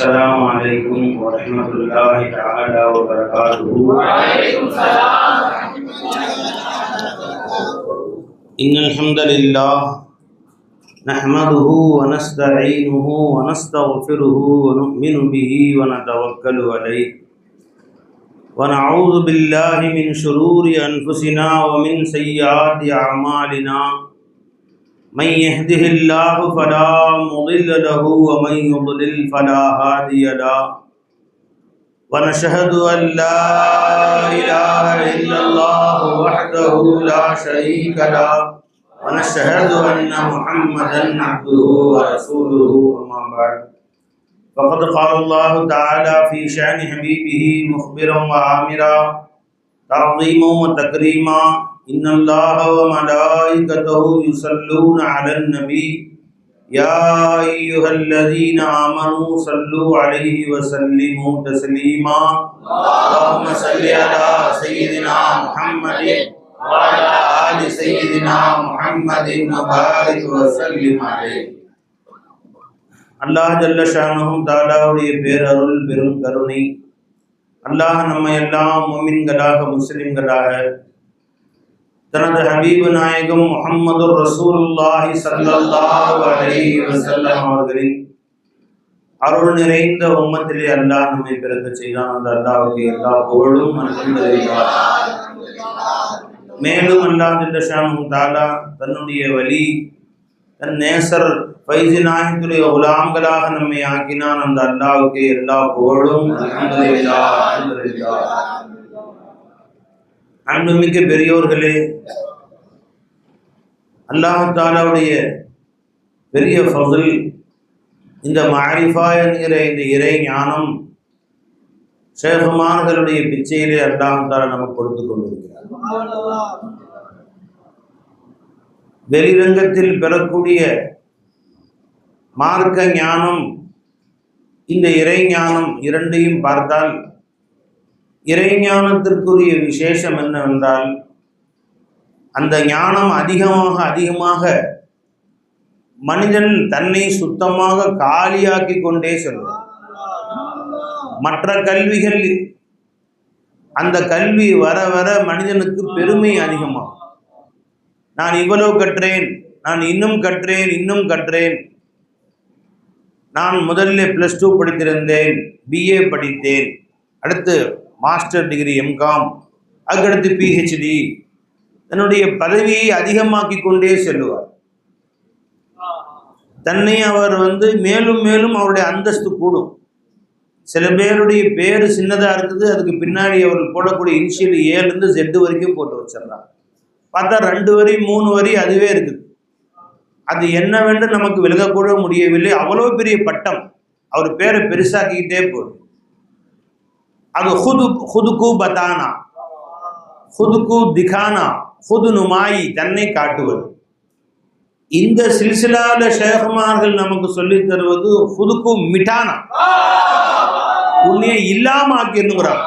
السلام عليكم ورحمة الله تعالى وبركاته. وعليكم السلام. إن الحمد لله نحمده ونستعينه ونستغفره ونؤمن به ونتوكل عليه ونعوذ بالله من شرور أنفسنا ومن سيئات أعمالنا. من يهده الله فلا مضل له ومن يضلل فلا هادي له ونشهد أن لا إله إلا الله وحده لا شريك له ونشهد أن محمدا عبده ورسوله. أما بعد فقد قال الله تعالى في شأن حبيبه مخبرا وآمرا تعظيما وتكريما: إن الله وملائكته يصلون على النبي يا أيها الذين آمنوا صلوا عليه وسلموا تسليما. اللهم صل على سيدنا محمد وعلى آل سيدنا محمد وبارك وسلم عليه. அல்லாஹ் ஜல்ல ஷானஹு தஆலாவுடைய பேரருள் பெரும் கருணை, அல்லாஹ் நம்மை எல்லாம் முஃமின்களாக முஸ்லிம்களாக தனது ஹபீபு நாயகம் முஹம்மது ரசூலுல்லாஹி ஸல்லல்லாஹு அலைஹி வஸல்லம் அவர்களின் அருள் நிறைந்த உம்மத்திலே அல்லாஹ் நம்மை பிறக்க செய்தான். அந்த அல்லாஹ்வுக்கு எல்லா புகழும் அல்ஹம்துலில்லாஹ். மேலும் அல்லாஹ் ஜல்ல ஷானஹு தஆலா தன்னுடைய வலி தன் நேசர் ஃபைஸி நாயகத்துடைய குலாம்களாக நம்மை ஆக்கினான். அந்த அல்லாஹ்வுக்கு எல்லா புகழும் அல்ஹம்துலில்லாஹ் அல்ஹம்துலில்லாஹ். அன்புமிக்க பெரியோர்களே, அல்லாஹ் தஆலாவுடைய பெரிய ஃபضல் இந்த மாரிஃபா என்கிற இந்த இறை ஞானம் ஷேகுமார்களுடைய பிச்சையிலே அல்லாஹ் தஆலா நமக்கு கொடுத்து கொண்டிருக்கிறார். வெளிரங்கத்தில் பெறக்கூடிய மார்க்க ஞானம், இந்த இறை ஞானம் இரண்டையும் பார்த்தால் இறைஞானத்திற்குரிய விசேஷம் என்னவென்றால், அந்த ஞானம் அதிகமாக மனிதன் தன்னை சுத்தமாக காலியாக்கி கொண்டே செல்வான். மற்ற கல்விகள், அந்த கல்வி வர வர மனிதனுக்கு பெருமை அதிகமாகும். நான் இவ்வளவு கற்றேன், நான் இன்னும் கற்றேன். நான் முதல்ல +2 படித்திருந்தேன், BA படித்தேன், அடுத்து மாஸ்டர் டிகிரி MCom, அதுக்கடுத்து PhD. தன்னுடைய பதவியை அதிகமாக்கி கொண்டே செல்லுவார். தன்னை அவர் மேலும் மேலும் அவருடைய அந்தஸ்து கூடும். சில பேருடைய பேர் சின்னதாக இருக்குது, அதுக்கு பின்னாடி அவர் போடக்கூடிய இனிஷியல் A Z வரைக்கும் போட்டு வச்சிடறாங்க. பார்த்தா 2 வரி 3 வரி அதுவே இருக்குது. அது என்னவென்று நமக்கு விலகக்கூட முடியவில்லை. அவ்வளோ பெரிய பட்டம், அவர் பேரை பெருசாக்கிக்கிட்டே போகுது. அது खुद பத்தானா, खुद திகானா, खुद நுமாயி, தன்னை காட்டுவது. இந்த சில்சிலால ஷேகுமார்கள் நமக்கு சொல்லித் தருவது खुद மிட்டானா, உன்னை இல்லாம ஆக்கிடுங்கிறாங்க.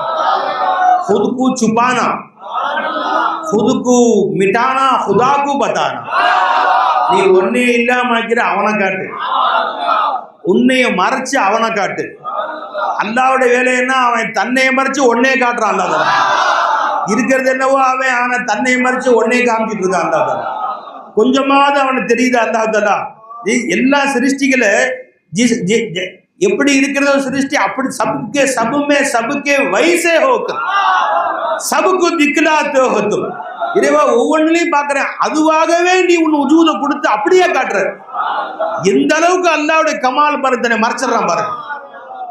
खुद சுப்பானா, खुद மிட்டானா, खुदा பத்தானா. நீ உன்னைய இல்லாம ஆக்கிற அவனை காட்டு, உன்னைய மறைச்சு அவனை காட்டு. அல்லாஹ்வுடைய வேலை என்ன? அவன் தன்னை மறைச்சு ஒன்னே காட்டுறான். அல்லாஹ் இருக்கிறது என்னவோ அவன் தன்னை மறைச்சு ஒன்னே காமிச்சிட்டு இருக்கான். அல்லாஹ் கொஞ்சமாவது அவனுக்கு தெரியுது. அல்லாஹ் எல்லா சிருஷ்டிகளை எப்படி இருக்கிறதோ சிருஷ்டி அப்படி சபுக்கே வயசே ஹோக்கு சபுக்கு திக்லாத்தோ ஹத்தும். இறைவா ஒவ்வொன்றிலையும் பார்க்கிறேன், அதுவாகவே நீ உன் உஜூதை கொடுத்து அப்படியே காட்டுற. எந்த அளவுக்கு அல்லாஹ்வுடைய கமால் பாரு, தன்னை மறைச்சிடறான் பாரு.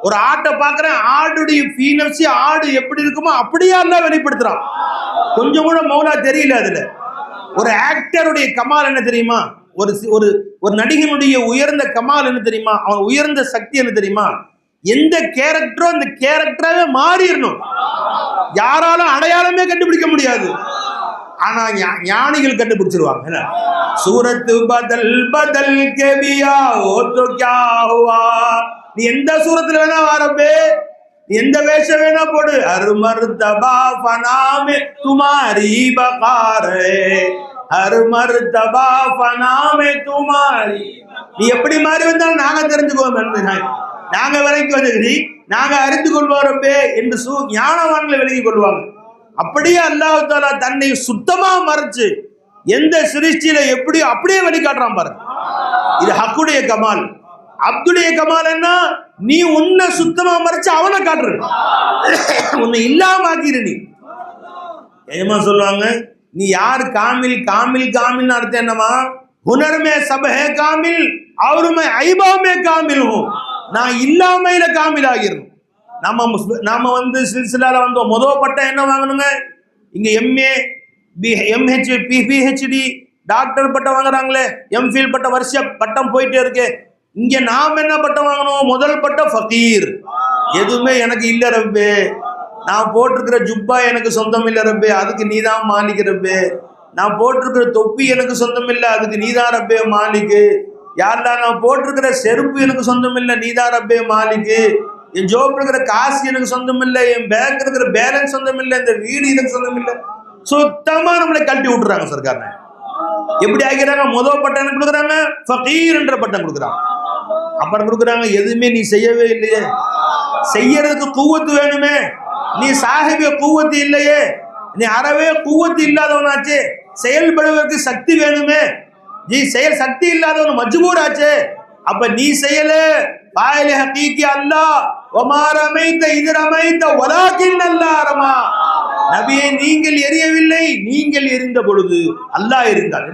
ஒரு ஆட்டை பார்க்குறேன், ஆடுடைய ஃபீனப்சி ஆடு எப்படி இருக்குமோ அப்படியே எல்லாம் வெளிப்படுத்துறான். கொஞ்சம் கூட மௌலா தெரியல. அதுல ஒரு ஆக்டருடைய கமால் என்ன தெரியுமா? ஒரு நடிகனுடைய உயர்ந்த கமால் என்ன தெரியுமா? அவன் உயர்ந்த சக்தி என்ன தெரியுமா? எந்த கேரக்டரோ அந்த கேரக்டராகவே மாறிடணும். யாராலும் அடையாளமே கண்டுபிடிக்க முடியாது. ஆனா ஞானிகள் கண்டுபிடிச்சிருவாங்க. சூரத்து பதல் கேபியா ஓ தோ கியா ஹுவா. நீ எந்த சூரத்துல வேணா வாரப்பே, எந்த வேஷம் வேணா போடு. ஹர் மர்தபா ஃபனாமே துமாரி பகாரே, ஹர் மர்தபா ஃபனாமே துமாரி. நீ எப்படி மாறி வந்தாலும் நாங்க தெரிஞ்சுக்குவோம். நாங்க விளங்கி வந்தது நாங்க அறிந்து கொள்வோம் ரப்பே என்று ஞானவான்களை விளங்கி கொள்வாங்க. அப்படியே அல்லாஹ் தஆலா தன்னை சுத்தமா மறைச்சு எந்த சிருஷ்டியில எப்படியோ அப்படியே வழிகாட்டுறான் பாருங்க. இது ஹக்குடைய கமால். அப்துடைய கமால் என்ன? நீ உன்னை சுத்தமா மறைச்சு அவனை காட்டுற, உன்னை இல்லாம ஆக்கிரு. நீ ஏமா சொல்லுவாங்க, நீ யார் காமில் காமில் காமில் அர்த்தம் என்னமா? ஹுனர்மே சபஹே காமில் அவருமே ஐபாமே காமில் ஹூ. நான் இல்லாமையில காமில் ஆகிரும். நாம வந்து சில்சிலால வந்து முதல் பட்டம் என்ன வாங்கணுங்க? இங்க எம்ஏ எம்ஹெச் பிஹெச்டி டாக்டர் பட்டம் வாங்குறாங்களே, எம்ஃபில் பட்டம் வருஷ பட்டம் போயிட்டே இருக்கு. இங்க நாம் என்ன பட்டம் வாங்கணும்? முதல் பட்டம் ஃபகீர். எதுவுமே எனக்கு இல்ல ரப்பே, நான் போட்டிருக்கிற ஜுப்பா எனக்கு சொந்தம் இல்ல ரப்பே, அதுக்கு நீதான் மாலிக் ரப்பே. நான் போட்டிருக்கிற தொப்பி எனக்கு சொந்தம் இல்லை, அதுக்கு நீதான் ரப்பே மாலிக்கு. யாருடா நான் போட்டிருக்கிற செருப்பு எனக்கு சொந்தம் இல்லை, நீதான் ரப்பே மாலிக்கு. என் ஜோப் இருக்கிற காசு எனக்கு சொந்தம் இல்லை, என் பேங்க் இருக்கிற பேலன்ஸ் சொந்தம் இல்லை, இந்த வீடு எனக்கு சொந்தம் இல்லை. சுத்தமா நம்மளை கழட்டி விட்டுறாங்க சர்க்கார். எப்படி ஆகிறாங்க? முதல் பட்டம் என்ன கொடுக்குறாங்க? ஃபகீர் என்ற பட்டம் கொடுக்குறாங்க. அப்புறம் கொடுக்குறாங்க, எதுவுமே நீ செய்யவே இல்லையே, செய்யறதுக்கு கூவத்து வேணுமே, நீ சாஹிபே கூவத்து இல்லையே, நீ அறவே கூவத்து இல்லாதவனாச்சு, செயல்படுவதற்கு சக்தி வேணுமே, நீ செயல் சக்தி இல்லாதவன் மஜ்பூர் ஆச்சு. அப்ப நீ செய்யல பாயிலே ஹகீகி அல்லாஹ் வமா ரமைத இத் ரமைத வலாகின் அல்லாஹ் ரமா. நபியே நீங்கள் எரியவில்லை, நீங்கள் எரிந்த பொழுது அல்லாஹ் எரிந்தார்.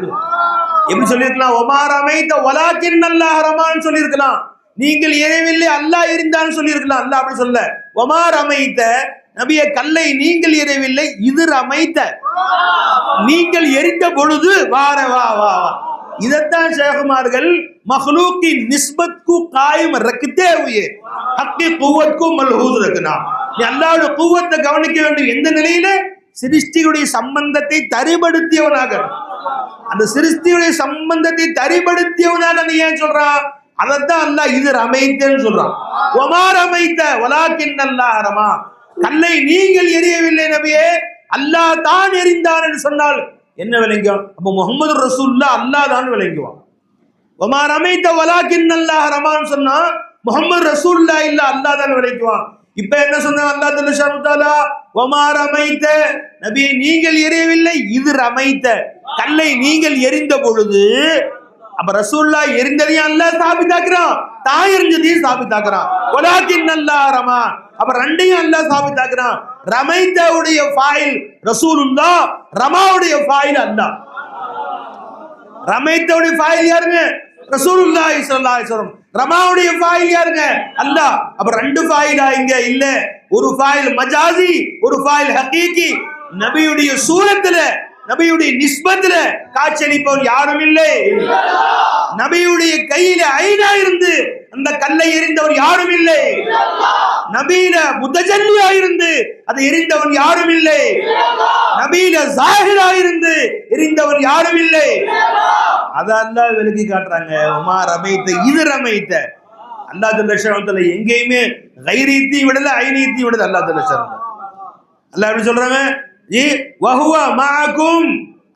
எப்படி சொல்லியிருக்கலாம்? வமா ரமைத வலாகின் அல்லாஹ் ரமான்னு சொல்லியிருக்கலாம். நீங்கள் எரியவில்லை, அல்லாஹ் எரிந்தான்னு சொல்லியிருக்கலாம். அல்லாஹ் அப்படி சொல்ல. வமா ரமைத நபியே கல்லை நீங்கள் எரியவில்லை, இது ரமைத்த நீங்கள் எரிந்த பொழுது வார வா வா வா. இதத்தான் ஷேகுமார்கள் மஹ்லூக்கி நிஸ்பத் கு காயிம் ரக்கத்தே हुए ஹக்கி குவத் கு மல்ஹூஸ் ரக்கனா. நீ அல்லாஹ்வுடைய குவத்தை கவனிக்க வேண்டும். எந்த நிலையில? சிருஷ்டியுடைய சம்பந்தத்தை தரிபடுத்தியவனாக, அந்த சிருஷ்டியுடைய சம்பந்தத்தை தரிபடுத்தியவனாக நீ ஏன் சொல்றான்? அதத்தான் அல்லாஹ் இது ரமைத்தேன்னு சொல்றான். வமா ரமைத்த வலாகின் அல்லாஹ் ரமா. கல்லை நீங்கள் எரியவில்லை நபியே, அல்லாஹ் தான் எரிந்தான் என்று சொன்னால் என்ன விளங்கும்? அப்ப முகமது ரசூலுல்லாஹ் அல்லாஹ் தான் விளங்குவான். வமா ரமைத்த வலாகின் அல்லாஹ் ரமான்னு சொன்னா முகமது ரசூலுல்லாஹ் இல்ல, அல்லாஹ் தான் விளங்குவான். இப்ப என்ன சொன்னாங்க? அல்லாஹ் ஜல்ல தஆலா வமா ரமைத்த நபியே நீங்கள் எரியவில்லை, இது ரமைத்த கல்லை நீங்கள் எரிந்த பொழுது. அப்ப ரசூலுல்லாஹ் எரிந்ததையும் அல்லாஹ் சாபித்தாக்குறான், தான் எரிஞ்சதையும் சாபித்தாக்குறான். வலாகின் அல்லாஹ் ரமா. அப்ப ரெண்டையும் அல்லாஹ் சாபித்தாக்குறான். ரமைத்தவுடைய ஃபாயில் ரசூலுல்லாஹ், ரமாவுடைய ஃபாயில் அல்லாஹ். ரமைத்தவுடைய ஃபாயில் யாருங்க? ரசூலுல்லாஹி ஸல்லல்லாஹு அலைஹி வஸல்லம். ரமாவுடைய ஃபாயில் யாருங்க? அல்லாஹ். அப்ப ரெண்டு ஃபாயிலா இங்க இல்ல, ஒரு ஃபாயில் மஜாசி, ஒரு ஃபாயில் ஹகீகி. நபியுடைய சூரத்துல, நபியுடைய நிஸ்பத்துல காட்சியளிப்பவர் யாரும் இல்லை. நபியுடைய கையில ஐனா இருந்து அந்த கல்லை எரிந்தவர் யாரும் இல்லை. நபியில முத்தஜல்லியா இருந்து அதை எரிந்தவன் யாரும் இல்லை. நபியில ஜாஹிரா இருந்து எரிந்தவன் யாரும் இல்லை. அத அல்லாஹ் விளக்கி காட்டுறாங்க. உமா ரமைத்த இது ரமைத்த. அல்லாஹ் ஜல்ல எங்கேயுமே கைரீத்தி விடல, ஐநீத்தி விடல. அல்லாஹ் ஜல்ல அல்லாஹ் எப்படி சொல்றாங்க? வஹுவ மஅகும்.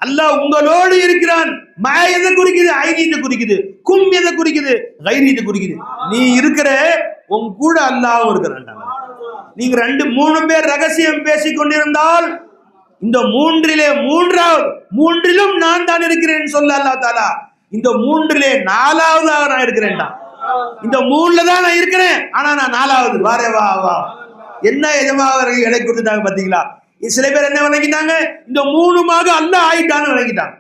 அல்லாஹ் உங்களோடு இருக்கிறான். மா எதை குறிக்குது? ஐநீத்தை குறிக்குது. கும் எதை குறிக்குது? கைரீத்தை குறிக்குது. நீ இருக்கிற, உன் கூட அல்லாஹ் இருக்கிறான். நீங்க ரெண்டு மூணு பேர் ரகசியம் பேசிக் கொண்டிருந்தால் இந்த மூன்றிலே மூன்றிலும் நான் தான் இருக்கிறேன் சொல்ல அல்லாஹ் தஆலா. இந்த மூன்றிலே நாலாவதாக நான் இருக்கிறேன்டா. இந்த மூணுல தான் நான் இருக்கிறேன், ஆனா நான் நாலாவது. வாரே வா வா. என்ன எஜமாக இலை கொடுத்துட்டாங்க பாத்தீங்களா? சில பேர் என்ன விளங்கிட்டாங்க? இந்த மூணுமாக அல்லாஹ் ஆயிட்டான்னு விளங்கிட்டாங்க.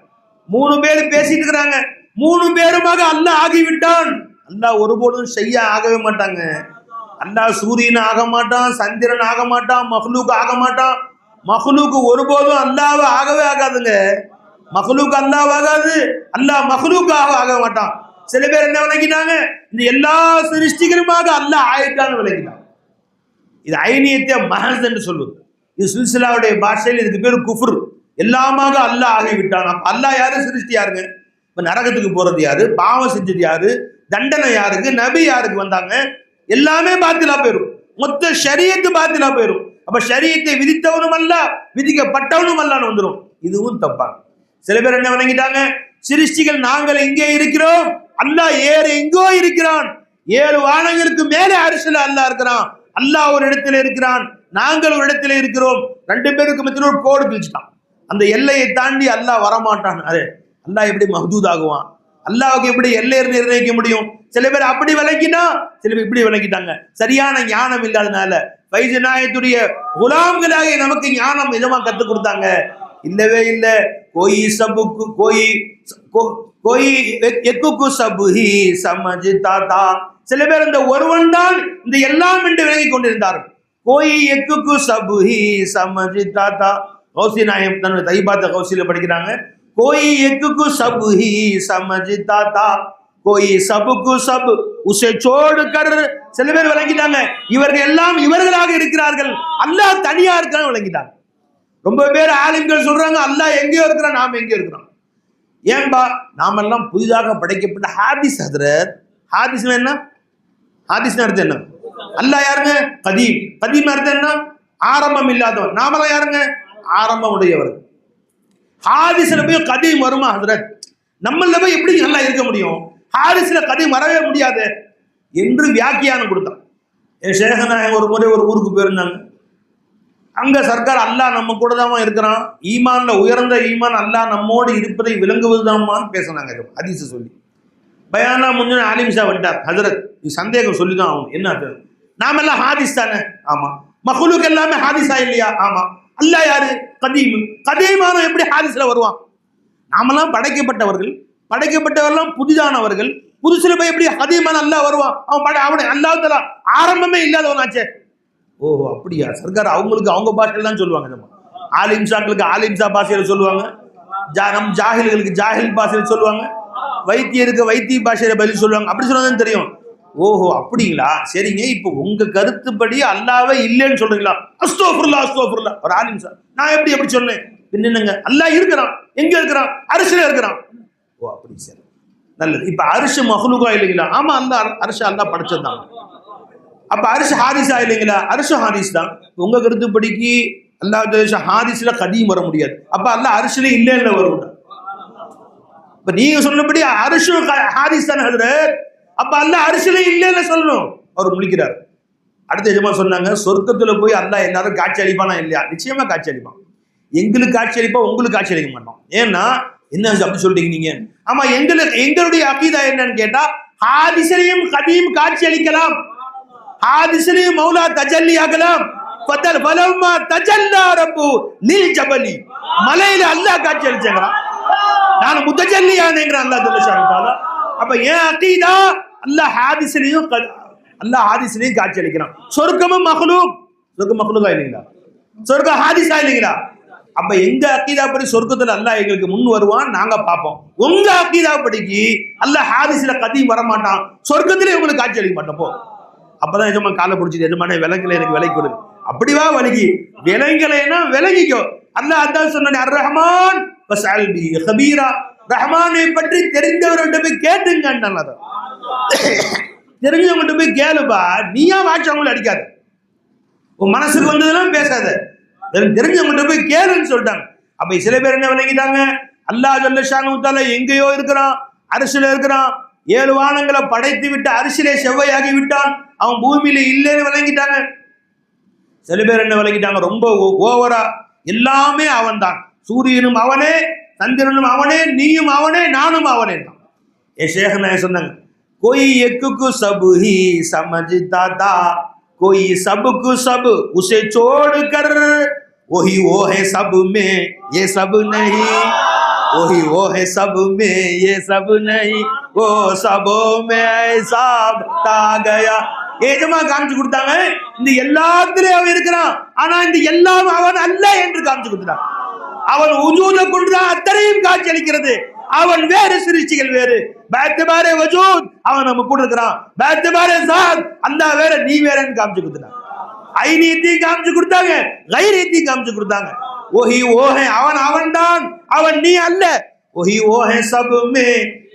மூணு பேர் பேசிட்டு இருக்கிறாங்க, மூணு பேருமாக அல்லாஹ் ஆகிவிட்டான். அல்லாஹ் ஒருபோதும் செய்ய ஆகவே மாட்டாங்க. அல்லாஹ் சூரியன் ஆக மாட்டான், சந்திரன் ஆக மாட்டான், மஹ்லூக் ஆக மாட்டான். மஹ்லூக் ஒருபோதும் அல்லாஹ் ஆகவே ஆகாதுங்க. மஹ்லூக் அல்லாஹ் ஆகாது, அல்லாஹ் மஹ்லூக் ஆக மாட்டான். சில பேர் என்ன விளங்கிட்டாங்க? இந்த எல்லா சிருஷ்டிகளுமாக அல்லாஹ் ஆயிட்டான்னு விளங்கிட்டான். இது ஐனியத்தை மஹஸ் என்று சொல்லுது. இது சில்சிலாவுடைய பாஷையில் இதுக்கு பேர் குஃப்ர். எல்லாமாக அல்லாஹ் ஆகிவிட்டான். அல்லாஹ் யாரு? சிருஷ்டி யாருங்க? இப்ப நரகத்துக்கு போறது யாரு? பாவம் செஞ்சது யாரு? தண்டனை யாருக்கு? நபி யாருக்கு வந்தாங்க? எல்லாமே பாத்திலா போயிரும். மொத்த ஷரியத்து பாத்திலா போயிரும். அப்ப ஷரியத்தை விதித்தவனும் அல்ல, விதிக்கப்பட்டவனும் அல்லான்னு வந்துடும். இதுவும் தப்பாங்க. சில பேர் என்ன விளங்கிட்டாங்க? சிருஷ்டிகள் நாங்கள் இங்கே இருக்கிறோம், அல்லாஹ் ஏற எங்கோ இருக்கிறான். 7 வானங்களுக்கு மேலே அரிசில அல்லாஹ் இருக்கிறான். அல்லாஹ் ஒரு இடத்துல இருக்கிறான், நாங்கள் ஒரு இடத்துல இருக்கிறோம். 2 பேருக்கு மத்தியில் ஒரு கோடு பிரிச்சுட்டான். அந்த எல்லையை தாண்டி அல்லாஹ் வரமாட்டான். அரே அல்லாஹ் எப்படி மஹ்தூத் ஆகுவான்? அல்லாஹ்வுக்கு எப்படி எல்லை நிர்ணயிக்க முடியும்? சில பேர் அப்படி விளக்கினா, சில பேர் இப்படி விளக்கிட்டாங்க. சரியான ஞானம் இல்லாதனால ஃபைஸ் இனாயத்துடைய குலாம்களாக நமக்கு ஞானம் நிஜமா கற்றுக் கொடுத்தாங்க. இல்லவே இல்லை. கோயி சபுக்கு கோயி கோயி எக்குக்கு சபுஹி சமஜ்தா தா. சில பேர் இந்த ஒருவன் தான் இந்த எல்லாம் என்று விளங்கி கொண்டிருந்தார்கள். கோயி எக்குக்கு சபுஹி சமஜ்தா தா. கௌசி நாயம் தன்னுடைய தைபாத்த கௌசில படிக்கிறாங்க. கோயி எக்குக்கு சபுஹி சமஜ்தா தா, கோயி சபுக்கு சப் உசே சோடு கர். சில பேர் விளங்கிட்டாங்க இவர்கள் எல்லாம் இவர்களாக இருக்கிறார்கள், அல்லாஹ் தனியா இருக்கிறான் விளங்கிட்டாங்க. ரொம்ப பேர் ஆலிம்கள் சொல்றாங்க அல்லாஹ் எங்கேயோ இருக்கிறான், நாம எங்கேயோ இருக்கிறோம். ஏன்பா? நாமெல்லாம் புதிதாக படைக்கப்பட்ட ஹாதிஸ் ஹதரத். ஹாதிஸ்னா என்ன? ஹாதிஸ்னா அர்த்தம் என்ன? அல்லாஹ் யாருங்க? கதீம். கதீம் அர்த்தம் என்ன? ஆரம்பம் இல்லாதவர். நாமெல்லாம் யாருங்க? ஆரம்பம் உடையவர். ஹாதிஸ்ல போய் கதீம் வருமா ஹதரத்? நம்மள போய் எப்படி நல்லா இருக்க முடியும்? ஹாதிஸ்ல கதீம் வரவே முடியாது என்று வியாக்கியானம் கொடுத்தான். என் ஷேகநாயகம் ஒரு முறை ஒரு ஊருக்கு போயிருந்தாங்க. அங்க சர்க்கார் அல்லாஹ் நம்ம கூட தான் இருக்கிறான், ஈமான்ல உயர்ந்த ஈமான் அல்லாஹ் நம்மோடு இருப்பதை விளங்குவதுதான்மான்னு பேசினாங்க. ஹதீஸ் சொல்லி பயானா முன்ன ஆலிம்ஷா வந்துட்டார். ஹஜரத் இது சந்தேகம் சொல்லிதான் ஆகும். என்ன நாமெல்லாம் ஹாதிஸ் தானே? ஆமா. மஹ்லூக் எல்லாமே ஹாதிஸா இல்லையா? ஆமா. அல்லாஹ் யாரு? கதீம். கதீமான எப்படி ஹாதிஸ்ல வருவான்? நாமெல்லாம் படைக்கப்பட்டவர்கள், படைக்கப்பட்டவரெல்லாம் புதிதானவர்கள். புதுசுல போய் எப்படி கதீமான அல்லாஹ் வருவான்? அவனை அல்லாஹ் தஆலா ஆரம்பமே இல்லாதவனாச்சே. ஓஹோ அப்படியா? சர்க்கார் அவங்களுக்கு அவங்க பாஷையில தான் சொல்லுவாங்க. ஆலிம்ஷாக்களுக்கு ஆலிம்ஷா பாஷையில சொல்லுவாங்க, நம் ஜாஹில்களுக்கு ஜாஹில் பாஷையில சொல்லுவாங்க, வைத்தியருக்கு வைத்திய பாஷையில பதில் சொல்லுவாங்க. அப்படி சொன்னதுன்னு தெரியும். ஓஹோ அப்படிங்களா? சரிங்க. இப்போ உங்க கருத்துப்படி அல்லாவே இல்லைன்னு சொல்றீங்களா? அஸ்தோஃபிருல்லாஹ் அஸ்தோஃபிருல்லாஹ். ஒரு ஆலிம்ஷா நான் எப்படி சொன்னேன்? என்னங்க அல்லாஹ் இருக்கிறான். எங்க இருக்கிறான்? அரிசில இருக்கிறான். ஓ அப்படி சரி, நல்லது. இப்ப அரிசி மஹ்லூகா இல்லைங்களா? ஆமா, அல்லாஹ் அரிசி அல்லாஹ் படைச்சதுதான். அப்ப அரிசி ஹாதிஸா இல்லைங்களா? அரிசி ஹாதிஸ் தான். உங்க கருத்துப்படிக்கு அல்லாஹ் ஹாதிஸ்ல கதீம் வர முடியாது. அப்ப அல்லாஹ் அரிசில இல்லைன்னு வரும். இப்ப நீங்க சொன்னபடி அரிசி ஹாதிஸ் தானே ஹஜ்ரத். அப்ப அல்லாஹ் அரிசில இல்லைன்னு சொல்லணும். அவர் முழிக்கிறார். அடுத்த எஜமா சொன்னாங்க, சொர்க்கத்துல போய் அல்லாஹ் எல்லாரும் காட்சி அளிப்பானா இல்லையா? நிச்சயமா காட்சி அளிப்பான். எங்களுக்கு காட்சி அளிப்பா, உங்களுக்கு காட்சி அளிக்க மாட்டோம். ஏன்னா என்ன அப்படி சொல்றீங்க நீங்க? ஆமா, எங்களுடைய அகீதா என்னன்னு கேட்டா ஹாதிஸ்லயும் கதீம் காட்சி அளிக்கலாம், ஹாதிஸ்லயும் மௌலா தஜல்லி ஆகலாம். ஃபலம்மா தஜல்லா ரப்பு லில் ஜபலி, மலையில அல்லாஹ் காட்சி அளிச்சாங்கறான். நான் முத்தஜல்லியானேங்கறான் அல்லாஹ் ஜல்லஷானு தஆலா. அப்ப ஏன் அகீதா அல்லாஹ் ஹாதிஸ்லயும் காட்சி அளிக்கிறான். சொர்க்கமும் மக்லூக். சொர்க்கம் மக்லூகா இல்லைங்களா? சொர்க்கம் ஹாதிஸா இல்லைங்களா? அப்ப எங்க அகீதா படி சொர்க்கத்துல அல்லாஹ் எங்களுக்கு முன் வருவான், நாங்க பார்ப்போம். உங்க அகீதா படிக்கு அல்லாஹ் ஹாதிஸ்ல கதீம் வர மாட்டான், சொர்க்கத்திலே உங்களுக்கு காட்சி அளிக்க மாட்டோம். போ. அப்பதான் எஜமா காலை பிடிச்சிட்டு, எஜமான விலங்குல எனக்கு விலை கொடுங்க. அப்படிவா வலிக்கு விலங்குலைன்னா விலகிக்கோ. அல்லாஹ் அதான் சொன்ன, அர் ரஹ்மான் வஸ்அல் பி கபீரா. ரஹ்மானை பற்றி தெரிந்தவர்கிட்ட போய் கேட்டுங்க. தெரிஞ்சவங்கிட்ட போய் கேளுப்பா, நீயா வாட்சவங்களை அடிக்காத, உன் மனசுக்கு வந்ததெல்லாம் பேசாத, தெரிஞ்சவங்கிட்ட போய் கேளுன்னு சொல்லிட்டாங்க. அப்ப சில பேர் என்ன விளங்கிட்டாங்க, அல்லாஹ் ஜல்லஷானு தஆலா எங்கேயோ இருக்கிறான், அரிசில இருக்கிறான், 7 வானங்களை படைத்து விட்டு அரிசிலே செவ்வையாகி விட்டான், அவன் பூமியில இல்லைன்னு விளங்கிட்டாங்க. சில பேர் என்ன விளங்கிட்டாங்க, ரொம்ப ஓவரா எல்லாமே அவன் தான், சூரியனும் அவனே, சந்திரனும் அவனே, நீயும் அவனே, நானும் அவனே தான். என் ஷேகநாய சொன்னாங்க, कोई एक को सब ही समझता था, कोई सब को सब उसे छोड़ कर, वही वो है सब में ये सब नहीं, वही वो है सब में ये सब नहीं, वो सबों में ऐसा बता गया. ஏஜமா காமிச்சு கொடுத்தாங்க, இந்த எல்லாத்திலையும் அவன் இருக்கிறான், ஆனா இந்த எல்லாம் அவன் அல்ல என்று காமிச்சு கொடுத்தான். அவன் உஜூத கொண்டுதான் அத்தனையும் காட்சி அளிக்கிறது. அவன் வேறு, சிருஷ்டிகள் வேறு. பேத்தபாரே வஜூத், அவன் நம்ம கூட இருக்கிறான். பேத்தபாரே ஸாத், அல்லாஹ் வேற நீ வேறன்னு காமிச்சு கொடுத்தான். ஐனியத்தையும் காமிச்சு கொடுத்தாங்க, கைரியத்தையும் காமிச்சு கொடுத்தாங்க. ஓஹி ஓஹே, அவன் தான், அவன் நீ அல்ல. ஓஹி ஓஹே சப் மே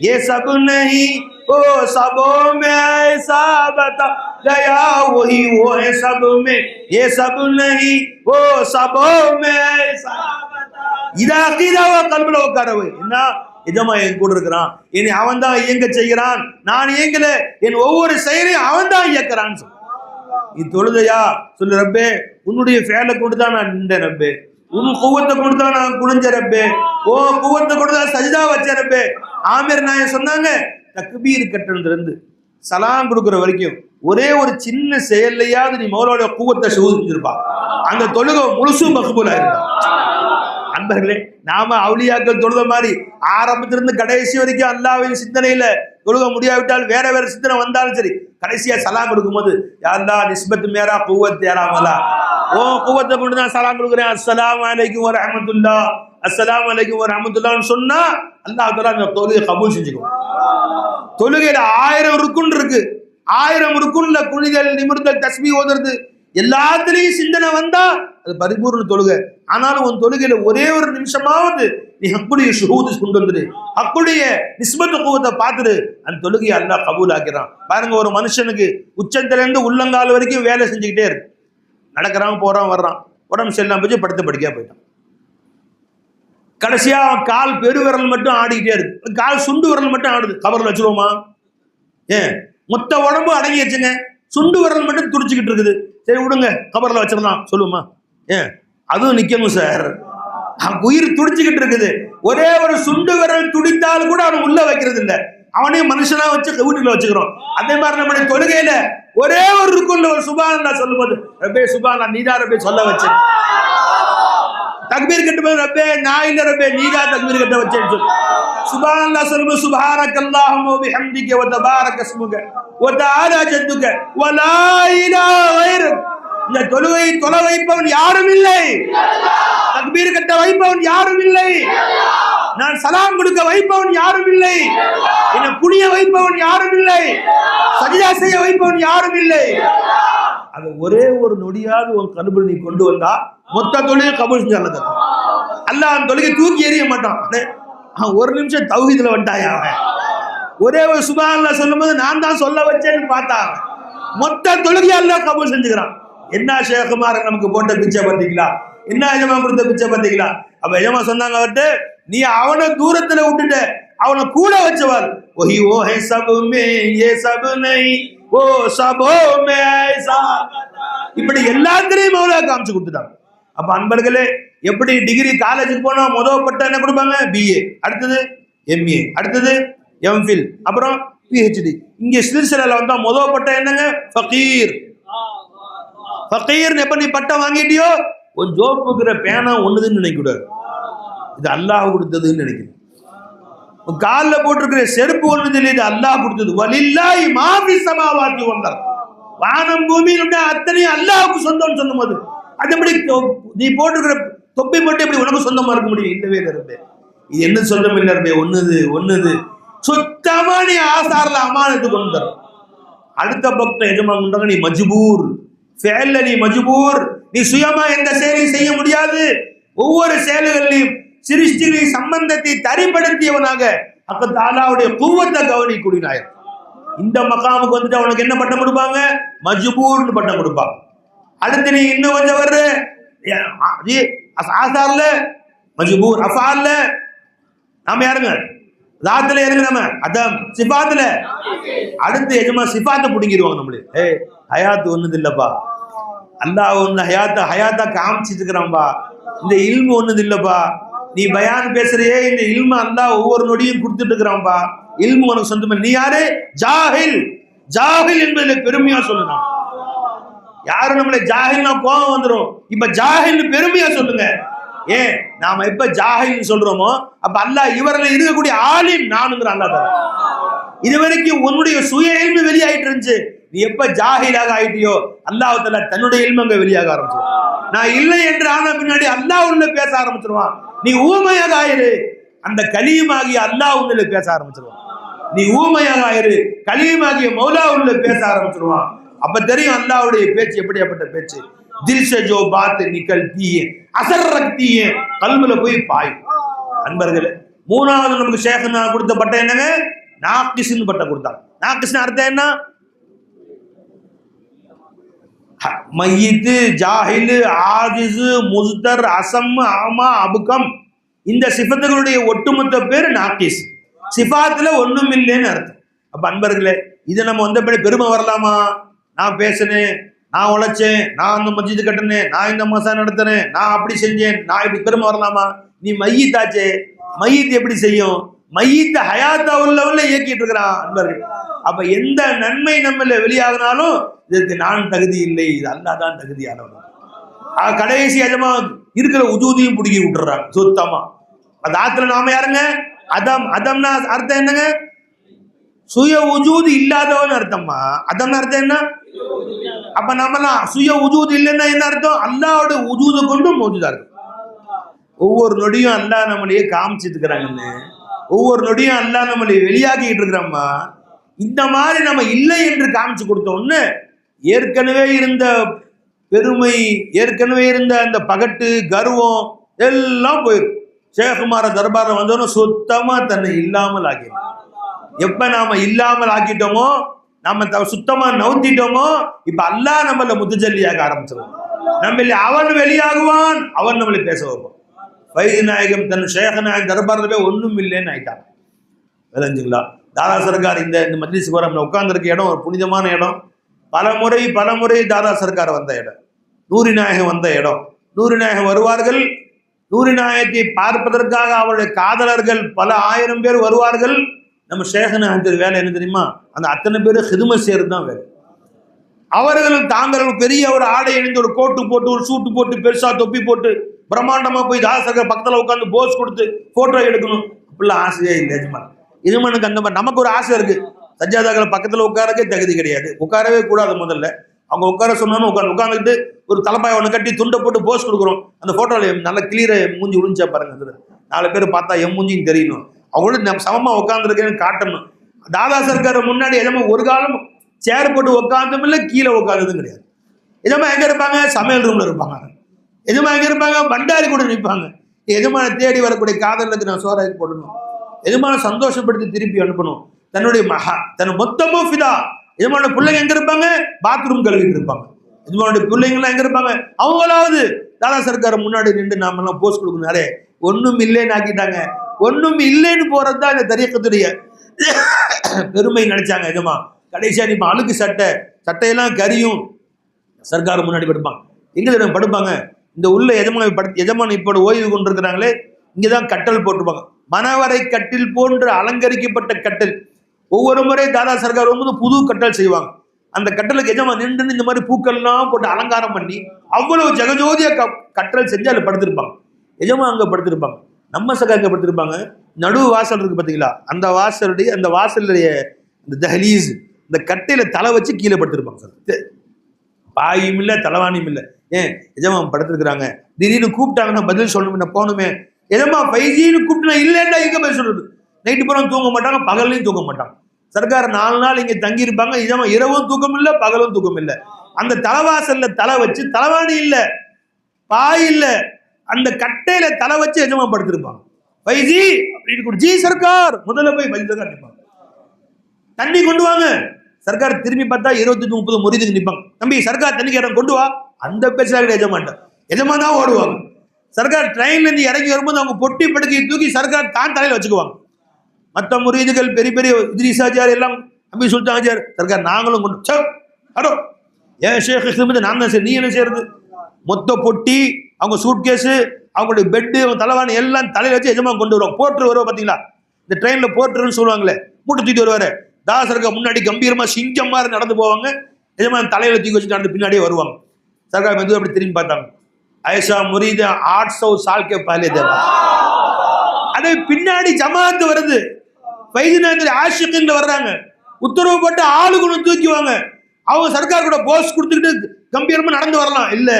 ये सब नहीं, ओ सबों में ऐसा बता गया, वही वो है सब में ये सब नहीं, वो सबों में ऐसा. இத அகீதாவா கல்புல உட்காரவு. என்ன எஜமா என் கூட இருக்கிறான், என்னை அவன் தான் இயங்க செய்கிறான், நான் இயங்கல, என் ஒவ்வொரு செயலையும் அவன் தான் இயக்கிறான்னு சொல்லு. நீ தொழுதையா சொல்லு, ரப்பே உன்னுடைய ஃபேலை கொண்டு தான் நான் நின்றேன் ரப்பே, உன் குவத்தை கொண்டு தான் நான் குனிஞ்ச ரப்பே, ஓ குவத்தை கொண்டு தான் சஜிதா வச்ச ரப்பே. ஆமீர் நாயகம் சொன்னாங்க, தக்பீர் கட்டுறதுல இருந்து சலாம் கொடுக்குற வரைக்கும் ஒரே ஒரு சின்ன செயல்லையாவது நீ மௌலாவோட குவத்தை செஞ்சிருப்பா, அந்த தொழுகை முழுசும் மக்பூல் ஆயிருக்கும். அன்பர்களே, நாம அவுலியாக்கள் தொழுத மாதிரி ஆரம்பத்திலிருந்து கடைசி வரைக்கும் அல்லாஹ்வின் சிந்தனையில தொழுக முடியாவிட்டால் வேற வேற சிந்தனை வந்தாலும் சரி, கடைசியா சலாம் கொடுக்கும் போது யாருந்தா நிஸ்பத்து மேரா குவத் யாராமலா, ஓ குவத்தை கொண்டு தான் சலாம் கொடுக்குறேன், அஸ்ஸலாமு அலைக்கும் வரஹ்மத்துல்லாஹ், அஸ்ஸலாமு அலைக்கும் வரஹ்மத்துல்லாஹ்னு சொன்னா அல்லாஹ் தஆலா அந்த தொழுகையை கபூல் செஞ்சுக்கும். தொழுகையில 1000 ருக்குன் இருக்கு, 1000 ருக்குன்ல குனிதல், நிமிர்தல், தஸ்பீஹ் ஓதுறது எல்லாத்துலயும் சிந்தனை வந்தா அது பரிபூர்ண தொழுகை. ஆனாலும் உன் தொழுகையில ஒரே ஒரு நிமிஷமாவது நீ ஹக்குடைய ஷுஹூத் கொண்டு வந்துரு, ஹக்குடைய நிஸ்பத்து குவத்தை பார்த்துரு, அந்த தொழுகையை அல்லாஹ் கபூல் ஆக்கிறான். பாருங்க, ஒரு மனுஷனுக்கு உச்சத்துல இருந்து உள்ளங்கால் வரைக்கும் வேலை செஞ்சுக்கிட்டே இருக்கு, நடக்கிறான், போறான், வர்றான், உடம்பு சரியில்லாம போய் படுத்த படிக்கா போயிட்டான். கடைசியா கால் பெரு விரல் மட்டும் ஆடிக்கிட்டே இருக்கு, கால் சுண்டு விரல் மட்டும் ஆடுது, கபர்ல வச்சிருவோமா? ஏன் மொத்த உடம்பு அடங்கி வச்சுங்க, சுண்டு விரல் மட்டும் துடிச்சுக்கிட்டு இருக்குது, சரி விடுங்க கபர்ல வச்சிடலாம் சொல்லுமா? ஏன் அதுவும் நிக்கணும் சார், உயிர் துடிச்சுக்கிட்டு இருக்குது, ஒரே ஒரு சுண்டு விரல் துடித்தாலும் கூட அவன் உள்ள வைக்கிறது இல்லை, அவனையும் மனுஷனா வச்சு வீட்டுல வச்சுக்கிறோம். அதே மாதிரி நம்முடைய தொழுகையில ஒரே ஒரு ருக்குன்ல ஒரு சுப்ஹானல்லாஹ் சொல்லும் போது ரப்பே சுப்ஹானல்லாஹ் நீதா ரப்பே சொல்ல வச்சு, தக்பீர் கட்டும் போது ரப்பே நான் இல்ல ரப்பே நீதா தக்பீர் கட்ட வச்சேன்னு சொல்லு. சுப்ஹானல்லாஹ் சொல்லும்போது சுப்ஹானக்கல்லாஹும்ம வ பிஹம்திக வ தபாரக இஸ்முக வ தஆலா ஜத்துக வ லா இலாஹ கைருக். இந்த தொழுகையை தொலை வைப்பவன் யாரும் இல்லை, தக்பீர் கட்ட வைப்பவன் யாரும் இல்லை, நான் சலாம் கொடுக்க வைப்பவன் யாரும் இல்லை, என்னை புனிய வைப்பவன் யாரும் இல்லை, சஜிதா செய்ய வைப்பவன் யாரும் இல்லை. அது ஒரே ஒரு நொடியாவது உன் கல்புல நீ கொண்டு வந்தா மொத்த தொழுகை கபூல் செஞ்சாங்க. அல்லாஹ் அந்த தொழுகை தூக்கி எறிய மாட்டான். ஒரு நிமிஷம் தௌஹீதுல வந்துட்டாயா, ஒரே ஒரு சுப்ஹானல்லாஹ் சொல்லும்போது நான் தான் சொல்ல வச்சேன்னு பார்த்தா மொத்த தொழுகை அல்லாஹ் கபூல் செஞ்சுக்கிறான். என்ன ஷேகுமார் நமக்கு போட்ட பிச்சை பார்த்தீங்களா, என்ன எஜமா கொடுத்த பிச்சை பார்த்தீங்களா? அப்ப எஜமா சொன்னாங்க அவர்கிட்ட, நீ அவனை தூரத்துல விட்டுட்ட, அவனை கூட வச்சவாள், ஒஹி ஓ ஹே சப் மே யே சப் நஹி ஓ சபோ மே ஐசா, இப்படி எல்லாத்திலையும் மௌலா காமிச்சு கொடுத்துட்டாங்க. அப்ப அன்பர்களே, எப்படி டிகிரி காலேஜுக்கு போனா முதல் பட்டம் என்ன கொடுப்பாங்க? பிஏ, அடுத்தது எம்ஏ, அடுத்தது எம்ஃபில், அப்புறம் பிஹெச்டி. இங்க சில்சிலால வந்தா முதல் பட்டம் என்னங்க? ஃபகீர். ஃபகீர் எப்ப நீ பட்டம் வாங்கிட்டியோ ஒரு ஜோப்புக்கிற பேனா ஒண்ணுதுன்னு நினைக்க கூடாது, இது அல்லாஹ் கொடுத்ததுன்னு நினைக்கணும். காலில் போட்டிருக்கிற செருப்பு ஒண்ணு தெரியுது, அல்லாஹ் கொடுத்தது. வலில்லாஹி மா ஃபிஸ் ஸமாவாத்தி வல் அர்த், வானம் பூமியிலுடைய அத்தனையும் அல்லாஹ்வுக்கு சொந்தம்னு சொல்லும்போது அது எப்படி நீ போட்டிருக்கிற தொப்பி மட்டும் எப்படி உனக்கு சொந்தமா இருக்க முடியும்? இல்லவே இல்லை ரப்பே, இது என்ன சொந்தம் இல்லை ரப்பே, ஒண்ணுது சுத்தமா நீ ஆசாரில் அமானத்து கொண்டு தரும். அடுத்த பக்தம் எஜமா கொண்டாங்க, நீ மஜ்பூர் ஃபேல்ல, நீ மஜ்பூர், நீ சுயமா எந்த செயலையும் செய்ய முடியாது. ஒவ்வொரு செயல்களிலும் சிருஷ்டிகளின் சம்பந்தத்தை தரிப்படுத்தியவனாக அப்ப தாலாவுடைய குவத்தை கவனிக்கூடினாய். இந்த மகாமுக்கு வந்துட்டு அவனுக்கு என்ன பட்டம் கொடுப்பாங்க? மஜ்பூர்னு பட்டம் கொடுப்பாங்க. அடுத்து நீ இன்னும் கொஞ்சம் வர்ற ஆசார்ல மஜ்பூர், அஃபால்ல நாம யாருங்க? தாத்துல யாருங்க? நம்ம அதம் சிபாத்துல. அடுத்து எஜமா சிபாத்தை பிடிங்கிடுவாங்க நம்மளே. ஹயாத்து ஒண்ணுது இல்லப்பா, அல்லாஹ் ஒண்ணு ஹயாத்தா காமிச்சிட்டு இருக்கிறான்பா, இந்த இல்மு ஒண்ணுது இல்லப்பா, நீ பயான் பேசுறியே இந்த இல்மு அல்லாஹ் ஒவ்வொரு நொடியும் கொடுத்துட்டு இருக்கிறான்பா, இல்மு உனக்கு சொந்தம். நீ யாரு? ஜாஹில். ஜாஹில் என்பதில் பெருமையா சொல்லணும். யாரு நம்மளை ஜாஹில்னா கோபம் வந்துடும், இப்ப ஜாஹில் பெருமையா சொல்லுங்க. ஏன் நாம எப்ப ஜாஹில் சொல்றோமோ அப்ப அல்லாஹ் இவரில் இருக்கக்கூடிய ஆலிம் நானுங்கிற அல்லாஹ் தான். இதுவரைக்கும் உன்னுடைய சுய இல்மு வெளியாயிட்டு இருந்துச்சு, நீ எப்ப ஜாஹிலாக ஆயிட்டியோ அல்லாஹ் தஆலா தன்னுடைய இல்மு அங்க வெளியாக ஆரம்பிச்சிடும். நான் இல்லை என்று ஆன பின்னாடி அல்லாஹ் உள்ள பேச ஆரம்பிச்சிருவான். நீ ஊமையாக ஆயிரு, அந்த கலீமாகிய அல்லாஹ் உள்ள பேச ஆரம்பிச்சிருவான். நீ ஊமையாக ஆயிரு, கலீமாகிய மௌலா உள்ள பேச ஆரம்பிச்சிருவான். அப்ப தெரியும் அல்லாஹ்வுடைய பேச்சு எப்படியாப்பட்ட பேச்சு. தில் சே ஜோ பாத் நிகல்தி ஹை அஸர் ரக்தி ஹை, கல்புல போய் பாய். அன்பர்களே, மூணாவது நமக்கு ஷேக்னா கொடுத்த பட்டம் என்னங்க? நாகிஸ்னு பட்டம் கொடுத்தாங்க. நாகிஸ்னு அர்த்தம் என்ன? மையித், ஜாஹில், ஆஜிஸ், முஸ்தர், அசம், ஆமா, அபுகம், இந்த சிஃபத்துகளுடைய ஒட்டுமொத்த பேர் நாக்கிஸ். சிஃபாத்துல ஒண்ணும் இல்லைன்னு அர்த்தம். அப்ப அன்பர்களே, இதை நம்ம வந்தபடி பெருமை வரலாமா? நான் பேசினேன், நான் உழைச்சேன், நான் அந்த மஸ்ஜிது கட்டினேன், நான் இந்த மசா நடத்தினேன், நான் அப்படி செஞ்சேன், நான் இப்படி பெருமை வரலாமா? நீ மையத்தாச்சே, மையத்து எப்படி செய்யும்? மையத்தை ஹயாத்தா உள்ளவன்ல இயக்கிட்டு இருக்கிறான் அன்பர்கள். அப்ப எந்த நன்மை நம்மள வெளியாகினாலும் இதற்கு நான் தகுதி இல்லை, இது அல்லாஹ் தான் தகுதியானவன். கடைசி எஜமா இருக்கிற உஜூதியும் பிடிக்கி விட்டுறாங்க சுத்தமா. அந்த ஆத்துல நாம யாருங்க? அதம். அதம்னா அர்த்தம் என்னங்க? சுய உஜூது இல்லாதவன் அர்த்தமா? அதம்னா அர்த்தம் என்ன? அப்ப நம்மலாம் சுய உஜூது இல்லைன்னா என்ன அர்த்தம்? அல்லாவோட உஜூதை கொண்டு மௌஜூதா இருக்கும். ஒவ்வொரு நொடியும் அல்லாஹ் நம்மளையே காமிச்சிட்டு இருக்கிறாங்கன்னு, ஒவ்வொரு நொடியும் அல்லாஹ் நம்மளை வெளியாக்கிட்டு இருக்கிறோம்மா. இந்த மாதிரி நம்ம இல்லை என்று காமிச்சு கொடுத்தோன்னு ஏற்கனவே இருந்த பெருமை, ஏற்கனவே இருந்த அந்த பகட்டு, கர்வம் எல்லாம் போயிடும். ஷேகுமார தர்பாரம் வந்தோன்னு சுத்தமா தன்னை இல்லாமல் ஆக்கிடும். எப்ப நாம இல்லாமல் ஆக்கிட்டோமோ, நாம சுத்தமா நவுத்திட்டோமோ, இப்ப அல்லாஹ் நம்மள முத்துஜல்லியாக ஆரம்பிச்சிருவோம். நம்மள அவன் வெளியாகுவான், அவன் நம்மளை பேச வைப்பான். வைத்திய நாயகம் தன் ஷேக நாயகம் தர்பாரவே ஒண்ணும் இல்லைன்னு ஆயிட்டான். விளைஞ்சுங்களா? தாதா சர்க்கார் இந்த மஜ்லிஸ் நம்ம உட்கார்ந்துருக்க இடம் ஒரு புனிதமான இடம். பல முறை தாதா சர்க்கார் வந்த இடம், நூரி நாயகம் வந்த இடம். நூரி நாயகம் வருவார்கள், நூரி நாயகத்தை பார்ப்பதற்காக அவருடைய காதலர்கள் பல ஆயிரம் பேர் வருவார்கள். நம்ம ஷேக நாயகத்தின் வேலை என்ன தெரியுமா? அந்த அத்தனை பேர் ஹிதுமத் செய்யறது தான் வேலை. அவர்களும் தாங்கள் பெரிய ஒரு ஆடை அணிந்து, ஒரு கோட்டு போட்டு, ஒரு சூட்டு போட்டு, பெருசா தொப்பி போட்டு, பிரம்மாண்டமா போய் தாதா சர்க்கார் பக்கத்துல உட்காந்து போஸ் கொடுத்து போட்டோ எடுக்கணும், அப்படிலாம் ஆசையே இல்லை எஜமான். எஜமானுக்கு அந்த மாதிரி நமக்கு ஒரு ஆசை இருக்கு. சஜ்ஜாதாக்களை பக்கத்துல உட்காரக்கே தகுதி கிடையாது, உட்காரவே கூடாது. முதல்ல அவங்க உட்கார சொன்னாலும் உட்காந்துக்கிட்டு ஒரு தலைப்பாய் ஒன்று கட்டி துண்டை போட்டு போஸ் கொடுக்குறோம். அந்த போட்டோல நல்ல கிளியர மூஞ்சி விழுஞ்சா பாருங்க, அதுல 4 பேர் பார்த்தா என் மூஞ்சின்னு தெரியணும். அவங்களும் நம்ம சமமா உட்காந்துருக்கேன்னு காட்டணும். தாதா சர்க்கார் முன்னாடி எதமா ஒரு காலம் சேர் போட்டு உட்காந்தும் இல்லை, கீழே உட்காந்ததும் கிடையாது. எதமா எங்க இருப்பாங்க? சமையல் ரூம்ல இருப்பாங்க. எதமா எங்க இருப்பாங்க? பண்டாரி கூட நிற்பாங்க. எதமான தேடி வரக்கூடிய காதலுக்கு நான் சோறாக்கி போடணும், எதமான சந்தோஷப்படுத்தி திருப்பி அனுப்பணும். தன்னுடைய தன் மொத்தமும் ஃபிதா. எஜமான பிள்ளைங்க எங்க இருப்பாங்க? பாத்ரூம் கழுவிட்டு இருப்பாங்க. எஜமானுடைய பிள்ளைங்களாம் எங்க இருப்பாங்க? அவங்களாவது தாதா சர்க்கார் முன்னாடி நின்று நாம எல்லாம் போஸ்ட் கொடுக்கணும்னாலே ஒண்ணும் இல்லைன்னு ஆக்கிட்டாங்க. ஒண்ணும் இல்லைன்னு போறதுதான் இந்த தரீக்கத்துடைய பெருமை நினைச்சாங்க எஜமா. கடைசியா நீ அழுக்கு சட்டையெல்லாம் கரியும் சர்க்கார் முன்னாடி படுப்பாங்க. எங்க தெரியும் படுப்பாங்க? இந்த உள்ள எஜமான இப்போட ஓய்வு கொண்டு இருக்கிறாங்களே, இங்கதான் கட்டல் போட்டிருப்பாங்க. மணவரை கட்டில் போன்று அலங்கரிக்கப்பட்ட கட்டல். ஒவ்வொரு முறை தாதா சர்க்கார் வரும்போது புது கட்டல் செய்வாங்க. அந்த கட்டலுக்கு எஜமா நின்று இந்த மாதிரி பூக்கள்லாம் போட்டு அலங்காரம் பண்ணி அவ்வளவு ஜெகஜோதியா கட்டல் செஞ்சு அதில் படுத்திருப்பாங்க. எஜமா அங்க படுத்திருப்பாங்க. நம்ம சர்க்கார் அங்க படுத்திருப்பாங்க. நடு வாசல் இருக்கு பாத்தீங்களா? அந்த வாசலுடைய இந்த தஹலீஸ், இந்த கட்டையில தலை வச்சு கீழே படுத்திருப்பாங்க சார். பாயும் இல்லை, தலைவாணியும் இல்லை. ஏன் எஜமா படுத்திருக்கிறாங்க. திடீர்னு கூப்பிட்டாங்கன்னா பதில் சொல்லணும், போகணுமே. எதமா பைஜின்னு கூப்பிட்டு இல்லைன்னா எங்க போய் சொல்றது? நைட்டு பூரா தூங்க மாட்டாங்க, பகல்லையும் தூங்க மாட்டாங்க. சர்க்கார் 4 நாள் இங்க தங்கி இருப்பாங்க. இதமா இரவும் தூக்கம் இல்லை, பகலும் தூக்கம் இல்லை. அந்த தலைவாசல்ல தலை வச்சு, தலைவாணி இல்லை, பாய் இல்லை, அந்த கட்டையில தலை வச்சு எஜமா படுத்திருப்பாங்க. பைஜி அப்படின்னு ஜி சர்க்கார் முதல்ல போய் பைஜி சர்க்கார் நிற்பாங்க. தண்ணி கொண்டு வாங்க. சர்க்கார் திரும்பி பார்த்தா 25-30 முறிதுக்கு நிற்பாங்க. தம்பி சர்க்கார் தண்ணி கேட்டாங்க, கொண்டு வா. அந்த பேசுறாங்க எஜமான்ட்ட. எஜமா தான் ஓடுவாங்க. சர்க்கார் ட்ரெயின்ல இருந்து இறங்கி வரும்போது அவங்க பொட்டி படுக்கையை தூக்கி சர்க்கார் தான் தலையில வச்சுக்குவாங்க. மற்ற முரீதுகள் பெரிய இத்ரீஸாச்சார் எல்லாம் அம்பி சுல்தான் ஆச்சார், சர்க்கார் நாங்களும் கொண்டு ஹலோ ஏன் ஷேக் நான் தான் சரி, நீ என்ன செய்யறது? மொத்த பொட்டி, அவங்க சூட் கேஸு, அவங்களுடைய பெட்டு, அவங்க தலைவாணி எல்லாம் தலையில வச்சு எஜமா கொண்டு வருவாங்க. போர்ட்டர் வருவா பார்த்தீங்களா? இந்த ட்ரெயின்ல போர்ட்டர்னு சொல்லுவாங்களே, மூட்டை தூக்கிட்டு வருவாரு. தாசருக்கு முன்னாடி கம்பீரமா சிங்கம் மாதிரி நடந்து போவாங்க. எஜமா தலையில தூக்கி வச்சு நடந்து பின்னாடியே வருவாங்க. சர்க்கார் மெதுவாக அப்படி திரும்பி பார்த்தாங்க. ஐசா முரீத 800 சால் கே பஹலே தேவா. அதே பின்னாடி ஜமாத்து வருது, வைத்தியநாதர் ஆஷிக்கின்ல வர்றாங்க. உத்தரவு போட்டு ஆளுக்குன்னு தூக்கிவாங்க. அவங்க சர்க்கார் கூட போஸ் கொடுத்துக்கிட்டு கம்பீரமா நடந்து வரலாம். இல்ல,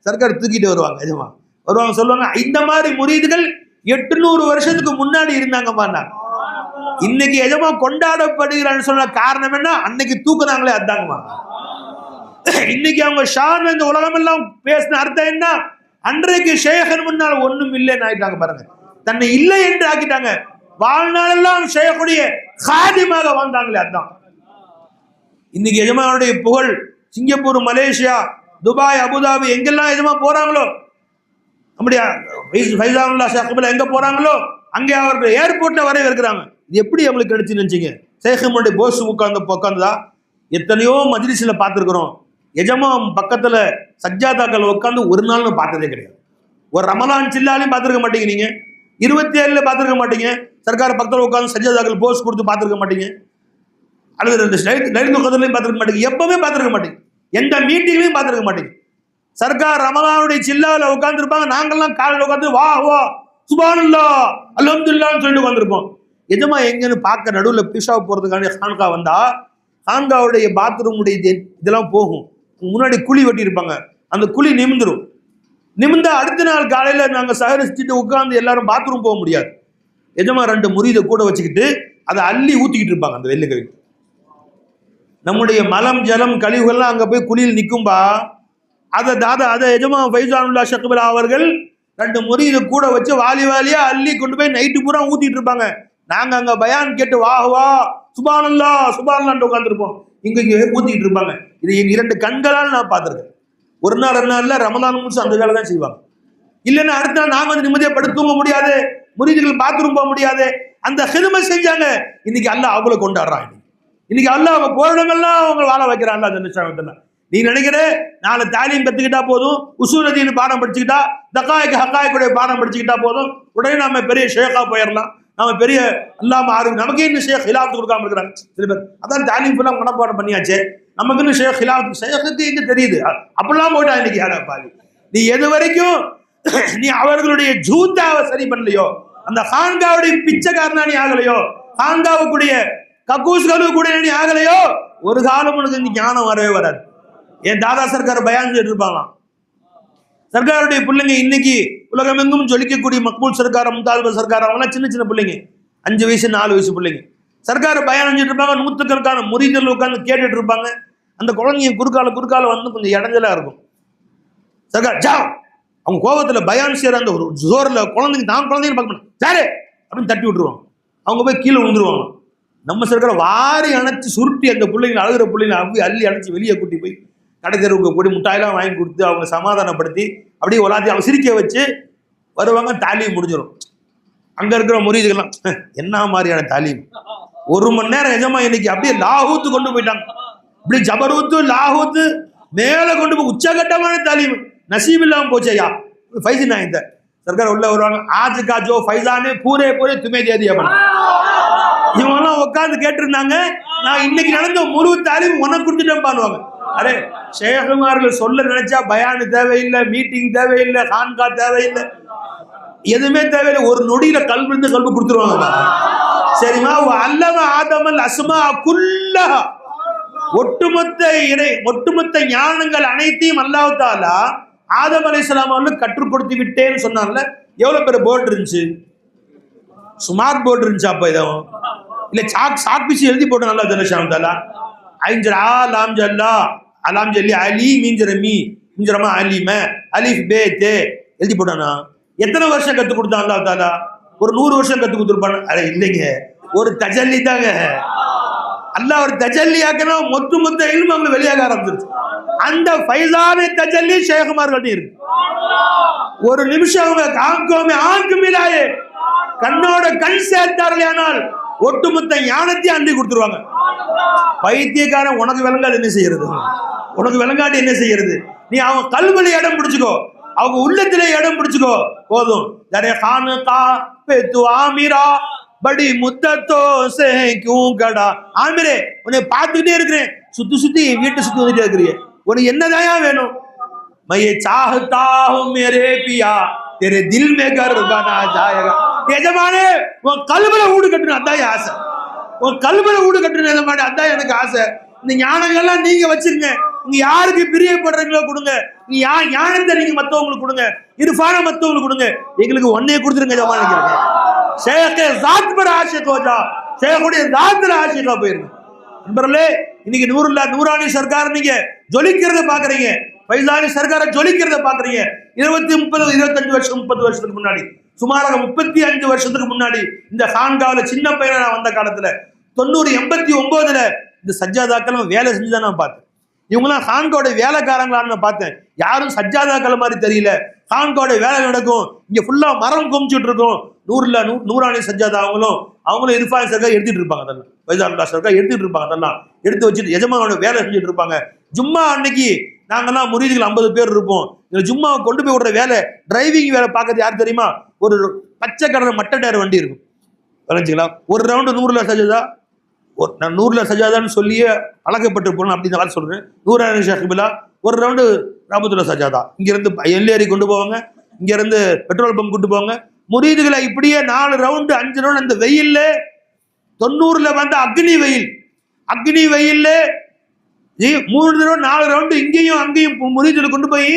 சர்க்கார் தூக்கிட்டு வருவாங்க. எஜமா வருவாங்க, சொல்லுவாங்க இந்த மாதிரி முரீதுகள் 800 வருஷத்துக்கு முன்னாடி இருந்தாங்கம்மா. இன்னைக்கு எஜமா கொண்டாடப்படுகிறான்னு சொன்ன காரணம் என்ன? அன்னைக்கு தூக்குனாங்களே அதாங்கம்மா. இன்னைக்கு அவங்க ஷான் இந்த உலகம் எல்லாம் பேசின அர்த்தம் என்ன? அன்றைக்கு ஷேகன் முன்னால் ஒண்ணும் இல்லைன்னு ஆயிட்டாங்க பாருங்க. தன்னை இல்லை என்று ஆக்கிட்டாங்க. வாழ்நாளெல்லாம் ஷேகுடைய காதிமாக வாழ்ந்தாங்களே அதான். இன்னைக்கு எஜமானுடைய புகழ் சிங்கப்பூர், மலேசியா, துபாய், அபுதாபி எங்கெல்லாம் எஜமா போறாங்களோ, நம்முடைய ஃபைசானுல்லா ஷாக்கிபில் எங்க போறாங்களோ அங்கே அவர்கள் ஏர்போர்ட்ல வரவேற்கிறாங்க. இது எப்படி அவங்களுக்கு கிடைச்சுன்னு நினைச்சீங்க? சேகமுடைய போஸ் உட்காந்துதா? எத்தனையோ மஜ்லிஸ்ல பார்த்துருக்குறோம். எஜமான் பக்கத்துல சஜ்ஜாதாக்கள் உட்காந்து ஒரு நாள்னு பார்த்ததே கிடையாது. ஒரு ரமலான் சில்லாலையும் பார்த்துருக்க மாட்டீங்க, நீங்க 27 பார்த்துருக்க மாட்டீங்க. சர்க்கார் பக்கத்தில் உட்காந்து சஜ்ஜாதாக்கள் போஸ் கொடுத்து பார்த்துருக்க மாட்டீங்க, அல்லது 2 லைட் உட்காந்துலையும் பார்த்துருக்க மாட்டீங்க, எப்பவுமே பார்த்துருக்க மாட்டீங்க, எந்த மீட்டிங்லையும் பார்த்துருக்க மாட்டீங்க. சர்க்கார் ரமலானுடைய சில்லாவில் உட்கார்ந்து இருப்பாங்க. நாங்கள்லாம் காலையில் உட்காந்து வா வா சுப்ஹானல்லாஹ் அல்ஹம்துலில்லாஹ்னு சொல்லிட்டு உட்காந்துருப்போம். எஜமா எங்கன்னு பார்க்க நடுவில் பிஷாப் போகிறதுக்காண்டி ஹான்கா வந்தா ஹான்காவுடைய பாத்ரூமுடைய இதெல்லாம் போகும். முன்னாடி குழி வெட்டி இருப்பாங்க, அந்த குழி நிமிந்துரும். நிமிந்தா அடுத்த நாள் காலையில் நாங்கள் சஹரிச்சுட்டு உட்காந்து எல்லாரும் பாத்ரூம் போக முடியாது. எஜமா 2 முரீதை கூட வச்சுக்கிட்டு அதை அள்ளி ஊற்றிக்கிட்டு இருப்பாங்க அந்த வெள்ளை கழிவு. நம்முடைய மலம் ஜலம் கழிவுகள்லாம் அங்கே போய் குழியில் நிற்கும்பா. அதை எஜமா ஃபைசானுல்லா ஷாக்கிபில் அவர்கள் 2 முரீதை கூட வச்சு வாலி வாலியா அள்ளி கொண்டு போய் நைட்டு பூரா ஊத்திட்டு இருப்பாங்க. நாங்க அங்க பயான் கேட்டு வா சுப்ஹானல்லாஹ் சுப்ஹானல்லாஹ்னு உட்காந்துருப்போம். இங்க ஊத்திட்டு இருப்பாங்க. இது என் 2 கண்களால் நான் பார்த்திருக்கேன். ஒரு நாள் 2 நாள்ல ரமலான் முடிச்சு அந்த வேலை தான் செய்வாங்க. இல்லைன்னா அடுத்த நாள் நாங்க வந்து நிம்மதியா படுத்து தூங்க முடியாது, முரீதுகள் பாத்ரூம் போக முடியாது. அந்த ஹிதமத் செஞ்சாங்க. இன்னைக்கு அல்லாஹ் அவங்கள கொண்டாடுறான். இன்னைக்கு அல்லாஹ் அவங்க போராடங்கள்லாம் அவங்க வாழ வைக்கிறான். அல்லாஹ் ஜல்ல. நீ நினைக்கிற 4 தாலீம் கத்துக்கிட்டா போதும், உசூலதீன் பாடம் படிச்சுக்கிட்டா, தகாய்க்கு ஹக்காய்க்குடைய பாடம் படிச்சுக்கிட்டா போதும், உடனே நாம பெரிய ஷேக்கா போயிடலாம். நாம பெரிய அல்லாம ஆறு. நமக்கே இன்னும் ஷேக் ஹிலாஃபத் கொடுக்காம இருக்கிறாங்க சில பேர். அதான் தாலீம் ஃபுல்லா மனப்பாடம் பண்ணியாச்சு, நமக்கு இன்னும் ஷேக் ஹிலாஃபத் ஷேக்குக்கு எங்க தெரியுது? அப்படிலாம் போயிட்டா இன்னைக்கு. யாரா பாதி நீ எது வரைக்கும் நீ அவர்களுடைய ஜூத்தாவை சரி பண்ணலையோ, அந்த ஹான்காவுடைய பிச்சைக்காரனா நீ ஆகலையோ, ஹான்காவுக்குடைய கக்கூஸ்களுக்கு கூட நீ ஆகலையோ, ஒரு காலம் உனக்கு இந்த ஞானம் வரவே வராது. என் தாதா சர்க்கார் பயான் செய்து இருப்பாங்களாம். சர்க்காருடைய பிள்ளைங்க இன்னைக்கு உலகமெங்கும் ஜொலிக்கக்கூடிய மக்பூல் சர்க்கார், மும்தாஜ் சர்க்கார், அவங்களாம் சின்ன பிள்ளைங்க, 5 வயசு 4 வயசு பிள்ளைங்க. சர்க்கார் பயான் செஞ்சுட்டு இருப்பாங்க. 100கணக்கான முரீதுகள் உட்காந்து கேட்டுட்டு இருப்பாங்க. அந்த குழந்தைங்க குறுக்கால வந்து கொஞ்சம் இடைஞ்சலா இருக்கும். சர்க்கார் ஜா அவங்க கோபத்துல பயான் செய்யற அந்த ஒரு ஜோர்ல குழந்தைங்க பார்க்க மாட்டேன் சாரு அப்படின்னு தட்டி விட்டுருவாங்க. அவங்க போய் கீழே விழுந்துருவாங்க. நம்ம சர்க்கார் வாரி அணைச்சு சுருட்டி அந்த பிள்ளைங்களை, அழுகிற பிள்ளைங்களை அள்ளி அணைச்சு வெளியே கூட்டி போய் கடைத்தெருவுக்கு கூடி முட்டாயெல்லாம் வாங்கி கொடுத்து அவங்க சமாதானப்படுத்தி அப்படியே எல்லாத்தையும் அவங்க சிரிக்க வச்சு வருவாங்க. தாலீம் முடிஞ்சிடும். அங்க இருக்கிற முரீதுகள்லாம் என்ன மாதிரியான தாலீம்? 1 மணி நேரம் எஜமா இன்னைக்கு அப்படியே லாகூத்து கொண்டு போயிட்டாங்க. இப்படி ஜபரூத்து லாகூத்து மேல கொண்டு போய் உச்சகட்டமான தாலீம். நசீப் இல்லாம போச்சையா ஃபைசி நான் இந்த சர்க்கார் உள்ள வருவாங்க. ஆஜ் கா ஜோ ஃபைசானே பூரே துமே தே தியா பண்ண இவங்கெல்லாம் உட்காந்து கேட்டிருந்தாங்க. நான் இன்னைக்கு நடந்த முழு தாலீம் உனக்கு கொடுத்துட்டேன் பண்ணுவாங்க. அரே ஷேகுமார்கள் சொல்ல நினைச்சா பயானு தேவையில்லை, மீட்டிங் தேவையில்லை, ஹான்கா தேவையில்லை, எதுவுமே தேவையில்லை. ஒரு நொடியில கல்வி கொடுத்துருவாங்க. சரிமா? அல்லம ஆதமல் அஸ்மா குல்லஹா, ஒட்டுமொத்த ஞானங்கள் அனைத்தையும் அல்லாஹ் தஆலா ஆதம் அலைஹிஸ்ஸலாம் அவர்களுக்கு கற்றுக் கொடுத்து விட்டேன்னு சொன்னார்ல. எவ்வளவு பேர் போர்டு இருந்துச்சு? ஸ்மார்ட் போர்டு இருந்துச்சு அப்ப. இதுவும் இல்ல சாக் பீஸ் எழுதி போட்டு நல்லா ஜல்லஷாம் தஆலா ஐஞ்சர் ஆலாம் ஜல்லா அலாம் ஜல்லி அலி மீஞ்சர மீ மிஞ்சரமா அலிம அலிஃப் பே தே எழுதி போட்டானா? எத்தனை வருஷம் கற்றுக் கொடுத்தான் அல்லாஹ் தஆலா? ஒரு 100 வருஷம் கற்றுக் கொடுத்துருப்பான? அட இல்லைங்க, ஒரு தஜல்லி தாங்க. அல்லாஹ் ஒரு தஜல்லி ஆக்கினா மொத்த இல்மு அவங்க வெளியாக ஆரம்பிச்சிருச்சு. அந்த ஃபைசானே தஜல்லி ஷேகுமார்கள்ட்ட இருக்கு. ஒரு நிமிஷம் அவங்க காங்கோமே ஆங்கு மிலாயே கண்ணோட கண் சேர்த்தார்கள். ஆனால் ஒட்டுமொத்த ஞானத்தையும் அள்ளி கொடுத்துருவாங்க. பைத்தியக்காரன் உனக்கு விளங்காது என்ன செய்யறது? உனக்கு விளங்காட்டி என்ன செய்யறது? நீ அவங்க கல்வில இடம் பிடிச்சுக்கோ, அவங்க உள்ளத்திலே இடம் பிடிச்சுக்கோ, போதும். ஜரே கான் கா பெத்து ஆமிரா படி முத்தத்தோ சே கியூ கடா. ஆமிரே உன்னை பார்த்துக்கிட்டே இருக்கிறேன், சுத்தி வீட்டை சுத்தி வந்துட்டே இருக்கிறீங்க, உனக்கு என்னதாயா வேணும்? மையே சாஹ்தா ஹூ மேரே பியா तेरे दिल में घर बना जाएगा. எஜமானே உன் கல்வில ஊடு கட்டணும், அதான் ஆசை. உன் கல்வில ஊடு கட்டணும் எஜமானே, அதான் எனக்கு ஆசை. இந்த ஞானங்கள்லாம் நீங்க வச்சிருங்க. நீங்க யாருக்கு பிரியப்படுறீங்களோ கொடுங்க. நீ ஞானத்தை நீங்க மத்தவங்களுக்கு கொடுங்க, இர்ஃபான மத்தவங்களுக்கு கொடுங்க. எங்களுக்கு ஒன்னே கொடுத்துருங்க எஜமானே. ஷேഖே ஸாத் பர் ஆஷிக் ஹோ ஜா, ஷேഖுடைய ஸாத்ல ஆஷிகா போயிருங்க. நண்பர்களே, இன்னைக்கு நூரானி சர்க்கார் நீங்க ஜொலிக்கிறத பாக்குறீங்க, ஃபைசானி சர்க்காரை ஜொலிக்கிறத பாக்குறீங்க. 20, 30, 25 வருஷம் 30 வருஷத்துக்கு முன்னாடி, சுமாராக 35 வருஷத்துக்கு முன்னாடி இந்த ஹான்காவில் சின்ன பையனா நான் வந்த காலத்துல 90, 89ல இந்த சஜ்ஜாதாக்கள் வேலை செஞ்சுதான் நான் பார்த்தேன். இவங்கெல்லாம் ஹான்கோட வேலைக்காரங்களான்னு பார்த்தேன். யாரும் சஜ்ஜாதாக்கள் மாதிரி தெரியல. ஹான்கோட வேலை நடக்கும், இங்க ஃபுல்லா மரம் குமிச்சுட்டு இருக்கும். நூறானி சஜ்ஜாதா அவங்களும் இர்ஃபான் சர்க்கார் எடுத்துட்டு இருப்பாங்க. அதெல்லாம் வைசாருல்லா சர்க்கார் எடுத்துட்டு இருப்பாங்க. அதெல்லாம் எடுத்து வச்சுட்டு எஜமானோட வேலை செஞ்சுட்டு இருப்பாங்க. ஜும்மா அன்னைக்கு நாங்கெல்லாம் முரீதுகள் 50 பேர் இருப்போம். ஜும்மாவை கொண்டு போய் விடுற வேலை, டிரைவிங் வேலை பார்க்கறது யார் தெரியுமா? ஒரு பச்சை கலர் மட்டை டயர் வண்டி இருக்கும், விளைஞ்சிங்களா? ஒரு ரவுண்டு 100 சஜாதா. நான் 100 சஜாதான்னு சொல்லியே அழகப்பட்டு போகணும் அப்படின்னு வேலை சொல்றேன். 100 ஷாஹிபிலா ஒரு ரவுண்டு ராபத்துல்லா சஜாதா. இங்கிருந்து எல்ஏரி கொண்டு போவாங்க, இங்கிருந்து பெட்ரோல் பம்ப் கொண்டு போவாங்க. முரீதுகளை இப்படியே 4 ரவுண்டு 5 ரவுண்டு அந்த வெயில்ல 90 வந்து அக்னி வெயில்ல 3 தடவை 4 ரவுண்டு இங்கேயும் அங்கேயும் முரீதுகளை கொண்டு போய்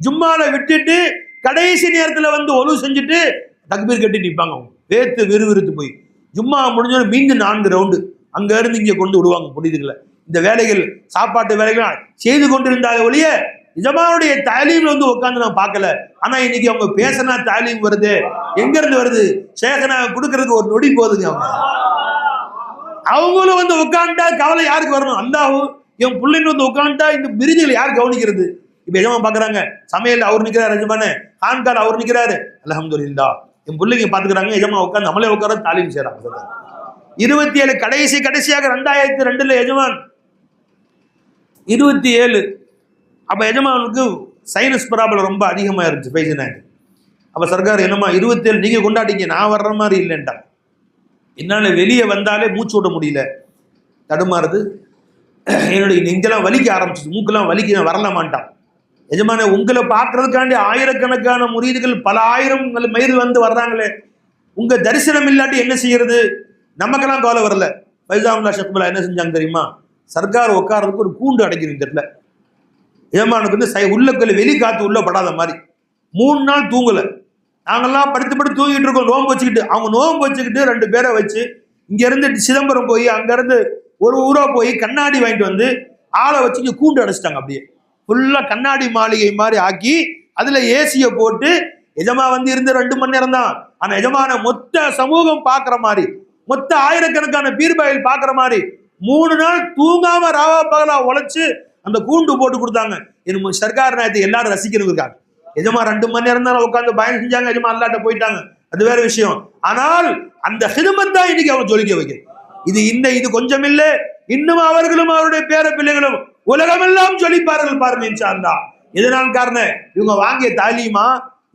ஜும்மால விட்டுட்டு கடைசி நேரத்தில் வந்து ஒலு செஞ்சுட்டு தக்பீர் கட்டி நிற்பாங்க. வேத்து விறுவிறுத்து போய் ஜும்மா முடிஞ்சோன்னு மீண்டும் 4 ரவுண்டு அங்க இருந்து இங்கே கொண்டு விடுவாங்க முரீதுகளை. இந்த வேலைகள் சாப்பாட்டு வேலைகள் செய்து கொண்டிருந்தாங்க ஒழிய நிஜமானுடைய தாலீம் வந்து உட்காந்து நான் பார்க்கல. ஆனா இன்னைக்கு அவங்க பேசினா தாலீம் வருது. எங்க இருந்து வருது? சேகனா கொடுக்கறதுக்கு ஒரு நொடி போதுங்க. அவங்களும் வந்து உட்காந்துட்டா கவலை யாருக்கு வரணும்? அல்லாஹ் என் பிள்ளைங்க வந்து உட்காந்துட்டா இந்த விருதுகளை யார் கவனிக்கிறது? இப்ப எஜமா பாக்குறாங்க, சமையல் அவர் நிக்கிறாரு, எஜமான ஹான்கால் அவர் நிக்கிறாரு, அல்ஹம்துலில்லாஹ் என் பிள்ளைங்க பாத்துக்கிறாங்க. எஜமா உட்காந்து நம்மளே உட்கார தாலீம் செய்யறாங்க. 27 கடைசியாக 2002 எஜமான் 27. அப்ப எஜமானுக்கு சைனஸ் ப்ராப்ளம் ரொம்ப அதிகமா இருந்துச்சு பேசினாங்க. அப்ப சர்க்கார் என்னமா 27 நீங்க கொண்டாடிங்க, நான் வர்ற மாதிரி இல்லைன்ட்டா. என்னால வெளியே வந்தாலே மூச்சு விட முடியல, தடுமாறுது, என்னுடைய நெஞ்செல்லாம் வலிக்க ஆரம்பிச்சிச்சு, மூக்கெல்லாம் வலிக்க, நான் வரலாமான்ட்டான். எஜமான உங்களை பார்க்கறதுக்காண்டி ஆயிரக்கணக்கான முரீதுகள் பல ஆயிரம் மைல் வந்து வர்றாங்களே, உங்க தரிசனம் இல்லாட்டி என்ன செய்யறது? நமக்கெல்லாம் கவலை வரல. ஃபைசாவுல்லா ஷக்புல்லா என்ன செஞ்சாங்க தெரியுமா? சர்க்கார் உட்காரதுக்கு ஒரு கூண்டு அடைக்கிறீங்க தெரியல. எஜமானுக்கு வந்து உள்ளக்குள்ள வெளி காத்து உள்ள படாத மாதிரி 3 நாள் தூங்கல. நாங்கெல்லாம் படுத்து தூங்கிட்டு இருக்கோம் நோம்பு வச்சுக்கிட்டு. அவங்க நோம்பு வச்சுக்கிட்டு 2 பேரை வச்சு இங்க இருந்து சிதம்பரம் போய் அங்க இருந்து ஒரு ஊரா போய் கண்ணாடி வாங்கிட்டு வந்து ஆளை வச்சு இங்க கூண்டு அடைச்சிட்டாங்க. அப்படியே ஃபுல்லா கண்ணாடி மாளிகை மாதிரி ஆக்கி அதுல ஏசிய போட்டு எஜமா வந்து இருந்து 2 மணி நேரம் தான். ஆனா எஜமான மொத்த சமூகம் பாக்குற மாதிரி, மொத்த ஆயிரக்கணக்கான பீர்பாயில் பாக்குற மாதிரி 3 நாள் தூங்காம ராவா பகலா உழைச்சு அந்த கூண்டு போட்டு கொடுத்தாங்க. என் சர்க்கார் நாயத்தை எல்லாரும் ரசிக்கணும் இருக்காங்க. எஜமா 2 மணி நேரம் தான் உட்காந்து பயன் செஞ்சாங்க. எஜமா அல்லாட்ட போயிட்டாங்க, அது வேற விஷயம். ஆனால் அந்த ஹிதமத் தான் இன்னைக்கு அவங்க ஜொலிக்க வைக்க. இது கொஞ்சம் இல்லை, இன்னும் அவர்களும் அவருடைய பேர பிள்ளைகளும் உலகமெல்லாம் ஜொலிப்பார்கள் பாருங்க இன்ஷா அல்லாஹ். இதனால் காரணம் இவங்க வாங்கிய தாலீமா,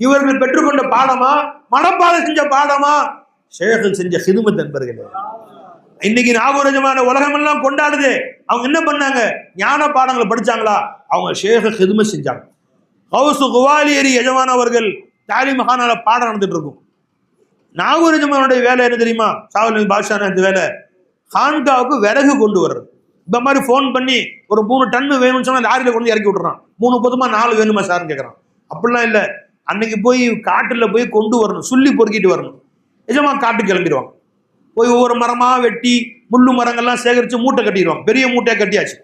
இவர்கள் பெற்றுக்கொண்ட பாடமா, மனப்பாடம் செஞ்ச பாடமா, ஷேഖ் செஞ்ச ஹிதமத் என்பர்கள். இன்னைக்கு நாகூரஜமான உலகமெல்லாம் கொண்டாடுது. அவங்க என்ன பண்ணாங்க? ஞான பாடங்களை படிச்சாங்களா? அவங்க ஷேഖ் ஹிதமத் செஞ்சாங்க. கௌசு குவாலியரி எஜமான அவர்கள் தாலீம் மகானால பாடம் நடந்துட்டு இருக்கும். நாகூர் எஜமானுடைய வேலை என்ன தெரியுமா? சாவல் பாஷா இந்த வேலை ஹான்காவுக்கு விறகு கொண்டு வர்றது. இந்த மாதிரி ஃபோன் பண்ணி ஒரு 3 டன் வேணும்னு சொன்னா லாரியில கொண்டு இறக்கி விட்டுறான். 3 போதுமா 4 வேணுமா சார்னு கேட்கறான். அப்படிலாம் இல்லை, அன்னைக்கு போய் காட்டுல போய் கொண்டு வரணும், சொல்லி பொறுக்கிட்டு வரணும். எஜமா காட்டுக்கு கிளம்பிடுவாங்க. போய் ஒவ்வொரு மரமா வெட்டி முள்ளு மரங்கள்லாம் சேகரிச்சு மூட்டை கட்டிடுவாங்க. பெரிய மூட்டையை கட்டியாச்சு,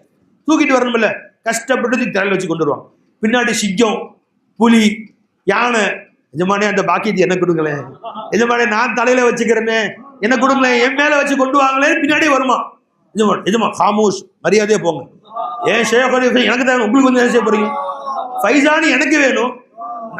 தூக்கிட்டு வரணும் இல்ல, கஷ்டப்பட்டு தலையில வச்சு கொண்டு வருவாங்க. பின்னாடி சிங்கம், புலி, யானை. எஜமானே அந்த பாக்கியத்தை என்ன கொடுங்களேன், எஜமானே நான் தலையில வச்சுக்கிறேன்னு என்ன கொடுங்களேன், என் மேல வச்சு கொண்டு வாங்களேன். பின்னாடியே வருமா எஜமா காமோஷ், மரியாதையா போங்க. ஏன் ஷேக் எனக்கு தான், உங்களுக்கு வந்து என்ன செய்ய போறீங்க? ஃபைசானி எனக்கு வேணும்,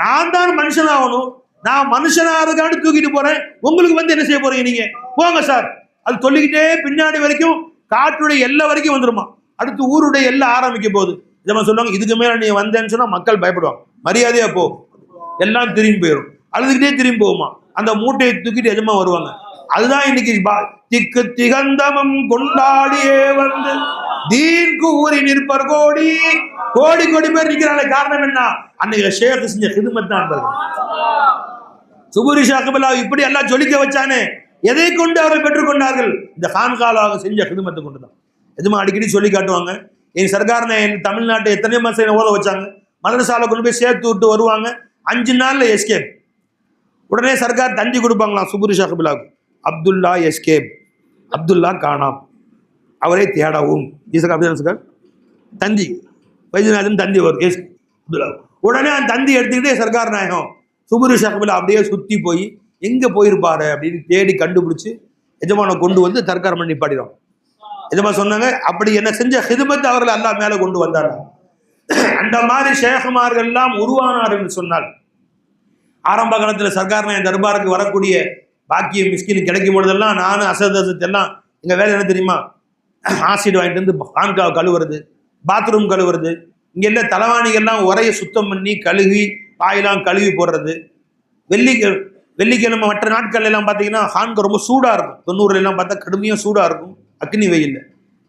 நான் தான் மனுஷன் ஆகணும், நான் மனுஷனாகிறதுக்காண்டி தூக்கிட்டு போறேன், உங்களுக்கு வந்து என்ன செய்ய போறீங்க நீங்க? போங்க சார். அது சொல்லிக்கிட்டே பின்னாடி வரைக்கும் காட்டுடைய எல்லை வரைக்கும் வந்துருமா. அடுத்து ஊருடைய எல்லை ஆரம்பிக்க போகுது. இதமா சொல்லுவாங்க, இதுக்கு மேல நீ வந்தேன்னு சொன்னா மக்கள் பயப்படுவாங்க, மரியாதையா போ, எல்லாம் திரும்பி போயிடும். அழுதுகிட்டே திரும்பி போகுமா. அந்த மூட்டையை தூக்கிட்டு எஜமா வருவாங்க. அதுதான் இன்னைக்கு திக்கு திகந்தமும் கொண்டாடியே வந்து தீர்க்கு ஊறி நிற்பர் கோடி கோடி கோடி பேர் நிற்கிறாங்க. காரணம் என்ன? அன்னைக்கு ஷேக் செஞ்ச ஹிதமத் தான். சுபூரி ஷாஹிபுல்லா இப்படி எல்லாம் ஜொலிக்க வச்சானே, எதை கொண்டு அவர்கள் பெற்றுக்கொண்டார்கள்? இந்த ஹான்காலாக செஞ்ச ஹிதமத்தை கொண்டு தான். எதுமா அடிக்கடி சொல்லி காட்டுவாங்க. என் சர்க்காரனை தமிழ்நாட்டை எத்தனையோ மாசம் ஓத வச்சாங்க. மதரசால கொண்டு போய் சேர்த்து விட்டு வருவாங்க. 5 நாள்ல எஸ்கேப். உடனே சர்க்கார் தந்தி கொடுப்பாங்களாம் சுபூரி ஷாஹிபுல்லாவுக்கு. அப்துல்லா எஸ்கேப், அப்துல்லா காணாம், அவரை தேடவும். தந்தி வைத்தியநாதன் தந்தி வரும். உடனே அந்த தந்தி எடுத்துக்கிட்டே சர்க்கார் நாயகம் சுபூரி ஷாஹிபுல்லா அப்படியே சுத்தி போய் எங்க போயிருப்பாரு அப்படின்னு தேடி கண்டுபிடிச்சு எஜமானை கொண்டு வந்து தர்கார் பண்ணி நிப்பாட்டிடும். இதுமா சொன்னாங்க. அப்படி என்ன செஞ்ச ஹிதுமத் அவர்கள் அல்லாஹ் மேல கொண்டு வந்தார். அந்த மாதிரி ஷேகுமார்கள் எல்லாம் உருவானார் என்று சொன்னால், ஆரம்ப காலத்தில் சர்க்கார் என் தர்பாருக்கு வரக்கூடிய பாக்கிய மிஸ்கின் கிடைக்கும் பொழுதெல்லாம் நானும் அசத் எல்லாம் எங்கள் வேலை என்ன தெரியுமா, ஆசிட் வாங்கிட்டு வந்து ஆண்காவை கழுவுறது, பாத்ரூம் கழுவுறது, இங்கே எல்லாம் தலைவாணிகள்லாம் உரையை சுத்தம் பண்ணி கழுவி பாயெல்லாம் கழுவி போடுறது. வெள்ளிக்கிழமை மற்ற நாட்கள் எல்லாம் பார்த்தீங்கன்னா ஹான்கு ரொம்ப சூடாக இருக்கும். 90 எல்லாம் பார்த்தா கடுமையாக சூடாக இருக்கும், அக்னி வெயில்.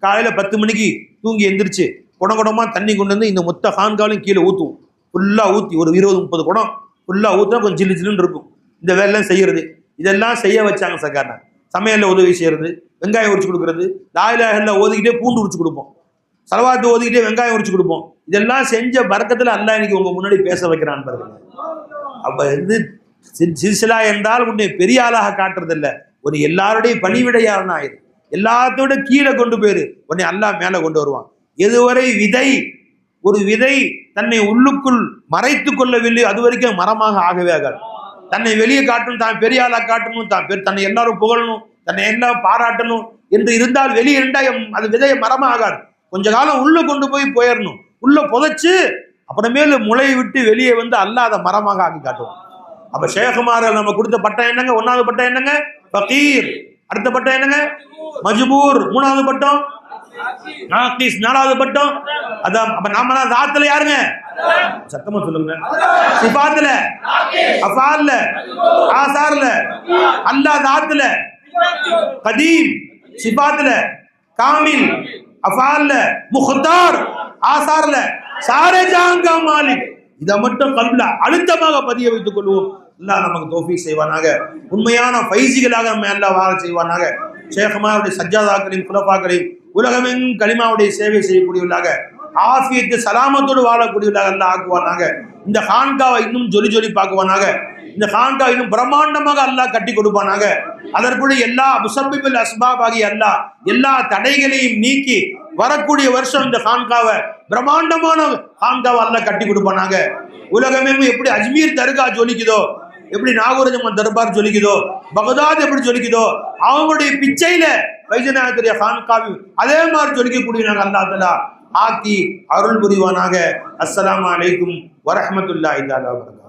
காலையில் 10 மணிக்கு தூங்கி எந்திரிச்சு குடமாக தண்ணி கொண்டு வந்து இந்த மொத்த ஹான்காலையும் கீழே ஊற்றுவோம். ஃபுல்லாக ஊற்றி ஒரு 20-30 குடம் ஃபுல்லாக ஊற்றினா கொஞ்சம் ஜில்லு ஜில்லுன்னு இருக்கும். இந்த வேலைலாம் செய்யறது, இதெல்லாம் செய்ய வச்சாங்க சர்க்கார். சமையலில் உதவி செய்யறது, வெங்காயம் உரிச்சு கொடுக்கறது, லாயிலாஹில் ஓதிக்கிட்டே பூண்டு உரிச்சு கொடுப்போம், சலவாத்து ஓதிக்கிட்டே வெங்காயம் உரிச்சு கொடுப்போம். இதெல்லாம் செஞ்ச பரக்கத்தில் அல்லாஹ் இன்னைக்கு உங்க முன்னாடி பேச வைக்கிறான் பாருங்க. அப்ப வந்து சில்சிலா என்றால் உன்னை பெரிய ஆளாக காட்டுறதில்ல, ஒரு எல்லாருடைய பணிவிடையாளன் ஆயிரு, எல்லாத்தோட கீழே கொண்டு போயிரு, உன்னை அல்லாஹ் மேல கொண்டு வருவான். எதுவரை ஒரு விதை தன்னை உள்ளுக்குள் மறைத்து கொள்ளவில்லை, அது வரைக்கும் மரமாக ஆகவே ஆகாது. தன்னை வெளியே காட்டணும், தான் பெரிய ஆளா காட்டணும், தன்னை எல்லாரும் புகழணும், தன்னை எல்லாம் பாராட்டணும் என்று இருந்தால் வெளியே இருந்தா அது விதைய மரமா ஆகாது. கொஞ்ச காலம் உள்ள கொண்டு போயிடணும், உள்ள புதைச்சு அப்புறமேலு முளை விட்டு வெளியே வந்து அல்லாஹ் அதை மரமாக ஆக்கி காட்டுவோம். அப்ப ஷேகுமார்கள் நம்ம கொடுத்த பட்டம் என்னங்க? 1வது பட்டம் என்னங்க? ஃபகீர். அடுத்த பட்டம் என்னங்க? மஜ்பூர். 3வது பட்டம் நாகிஸ். 4வது பட்டம் அதான். அப்ப நாம தாத்துல யாருங்க? சத்தமா சொல்லுங்க. சிபாத்துல, அஃபால்ல, ஆசார்ல, அல்லாஹ் தாத்துல, கதீம், சிபாத்துல, காமில், அஃபால்ல, முக்தார், ஆசார்ல, சாரே ஜாங்க மாலிக். இதை மட்டும் கல்வில அழுத்தமாக பதிய வைத்துக் கொள்வோம். அல்லாஹ் நமக்கு தௌஃபீக் செய்வானாக. உண்மையான ஃபைசிகளாக நம்ம எல்லாம் வாழ செய்வானாக. ஷேகுமாருடைய சஜ்ஜாதாக்களையும் குலபாக்களையும் உலகமெங்கும் கலிமாவுடைய சேவை செய்யக்கூடியவர்களாக, ஆஃபியத்து சலாமத்தோடு வாழக்கூடியவர்களாக அல்லாஹ் ஆக்குவானாக. இந்த ஹான்காவை இன்னும் ஜொலி பார்க்குவானாக. இந்த ஹான்கா இன்னும் பிரம்மாண்டமாக அல்லாஹ் கட்டி கொடுப்பானாக. அதற்குள்ள எல்லா முசப்பிபில் அஸ்பாப் ஆகிய அல்லாஹ் எல்லா தடைகளையும் நீக்கி வரக்கூடிய வருஷம் இந்த ஹான்காவை பிரம்மாண்டமான ஹான்காவை அல்லாஹ் கட்டி கொடுப்பானாக. உலகமெங்கும் எப்படி அஜ்மீர் தர்கா ஜொலிக்குதோ, எப்படி நாகூர் தர்பார் ஜொலிக்குதோ, பகதாத் எப்படி ஜொலிக்குதோ, அவங்களுடைய பிச்சையில வைஜநாயகத்துடைய ஹான்காவி அதே மாதிரி ஜொலிக்கக்கூடிய நாங்கள் அல்லாஹ் தஆலா ஆக்கி அருள் புரிவானாக. அஸ்ஸலாமு அலைக்கும் வரஹ்மத்துல்லாஹி தஆலா வபரகாத்துஹு.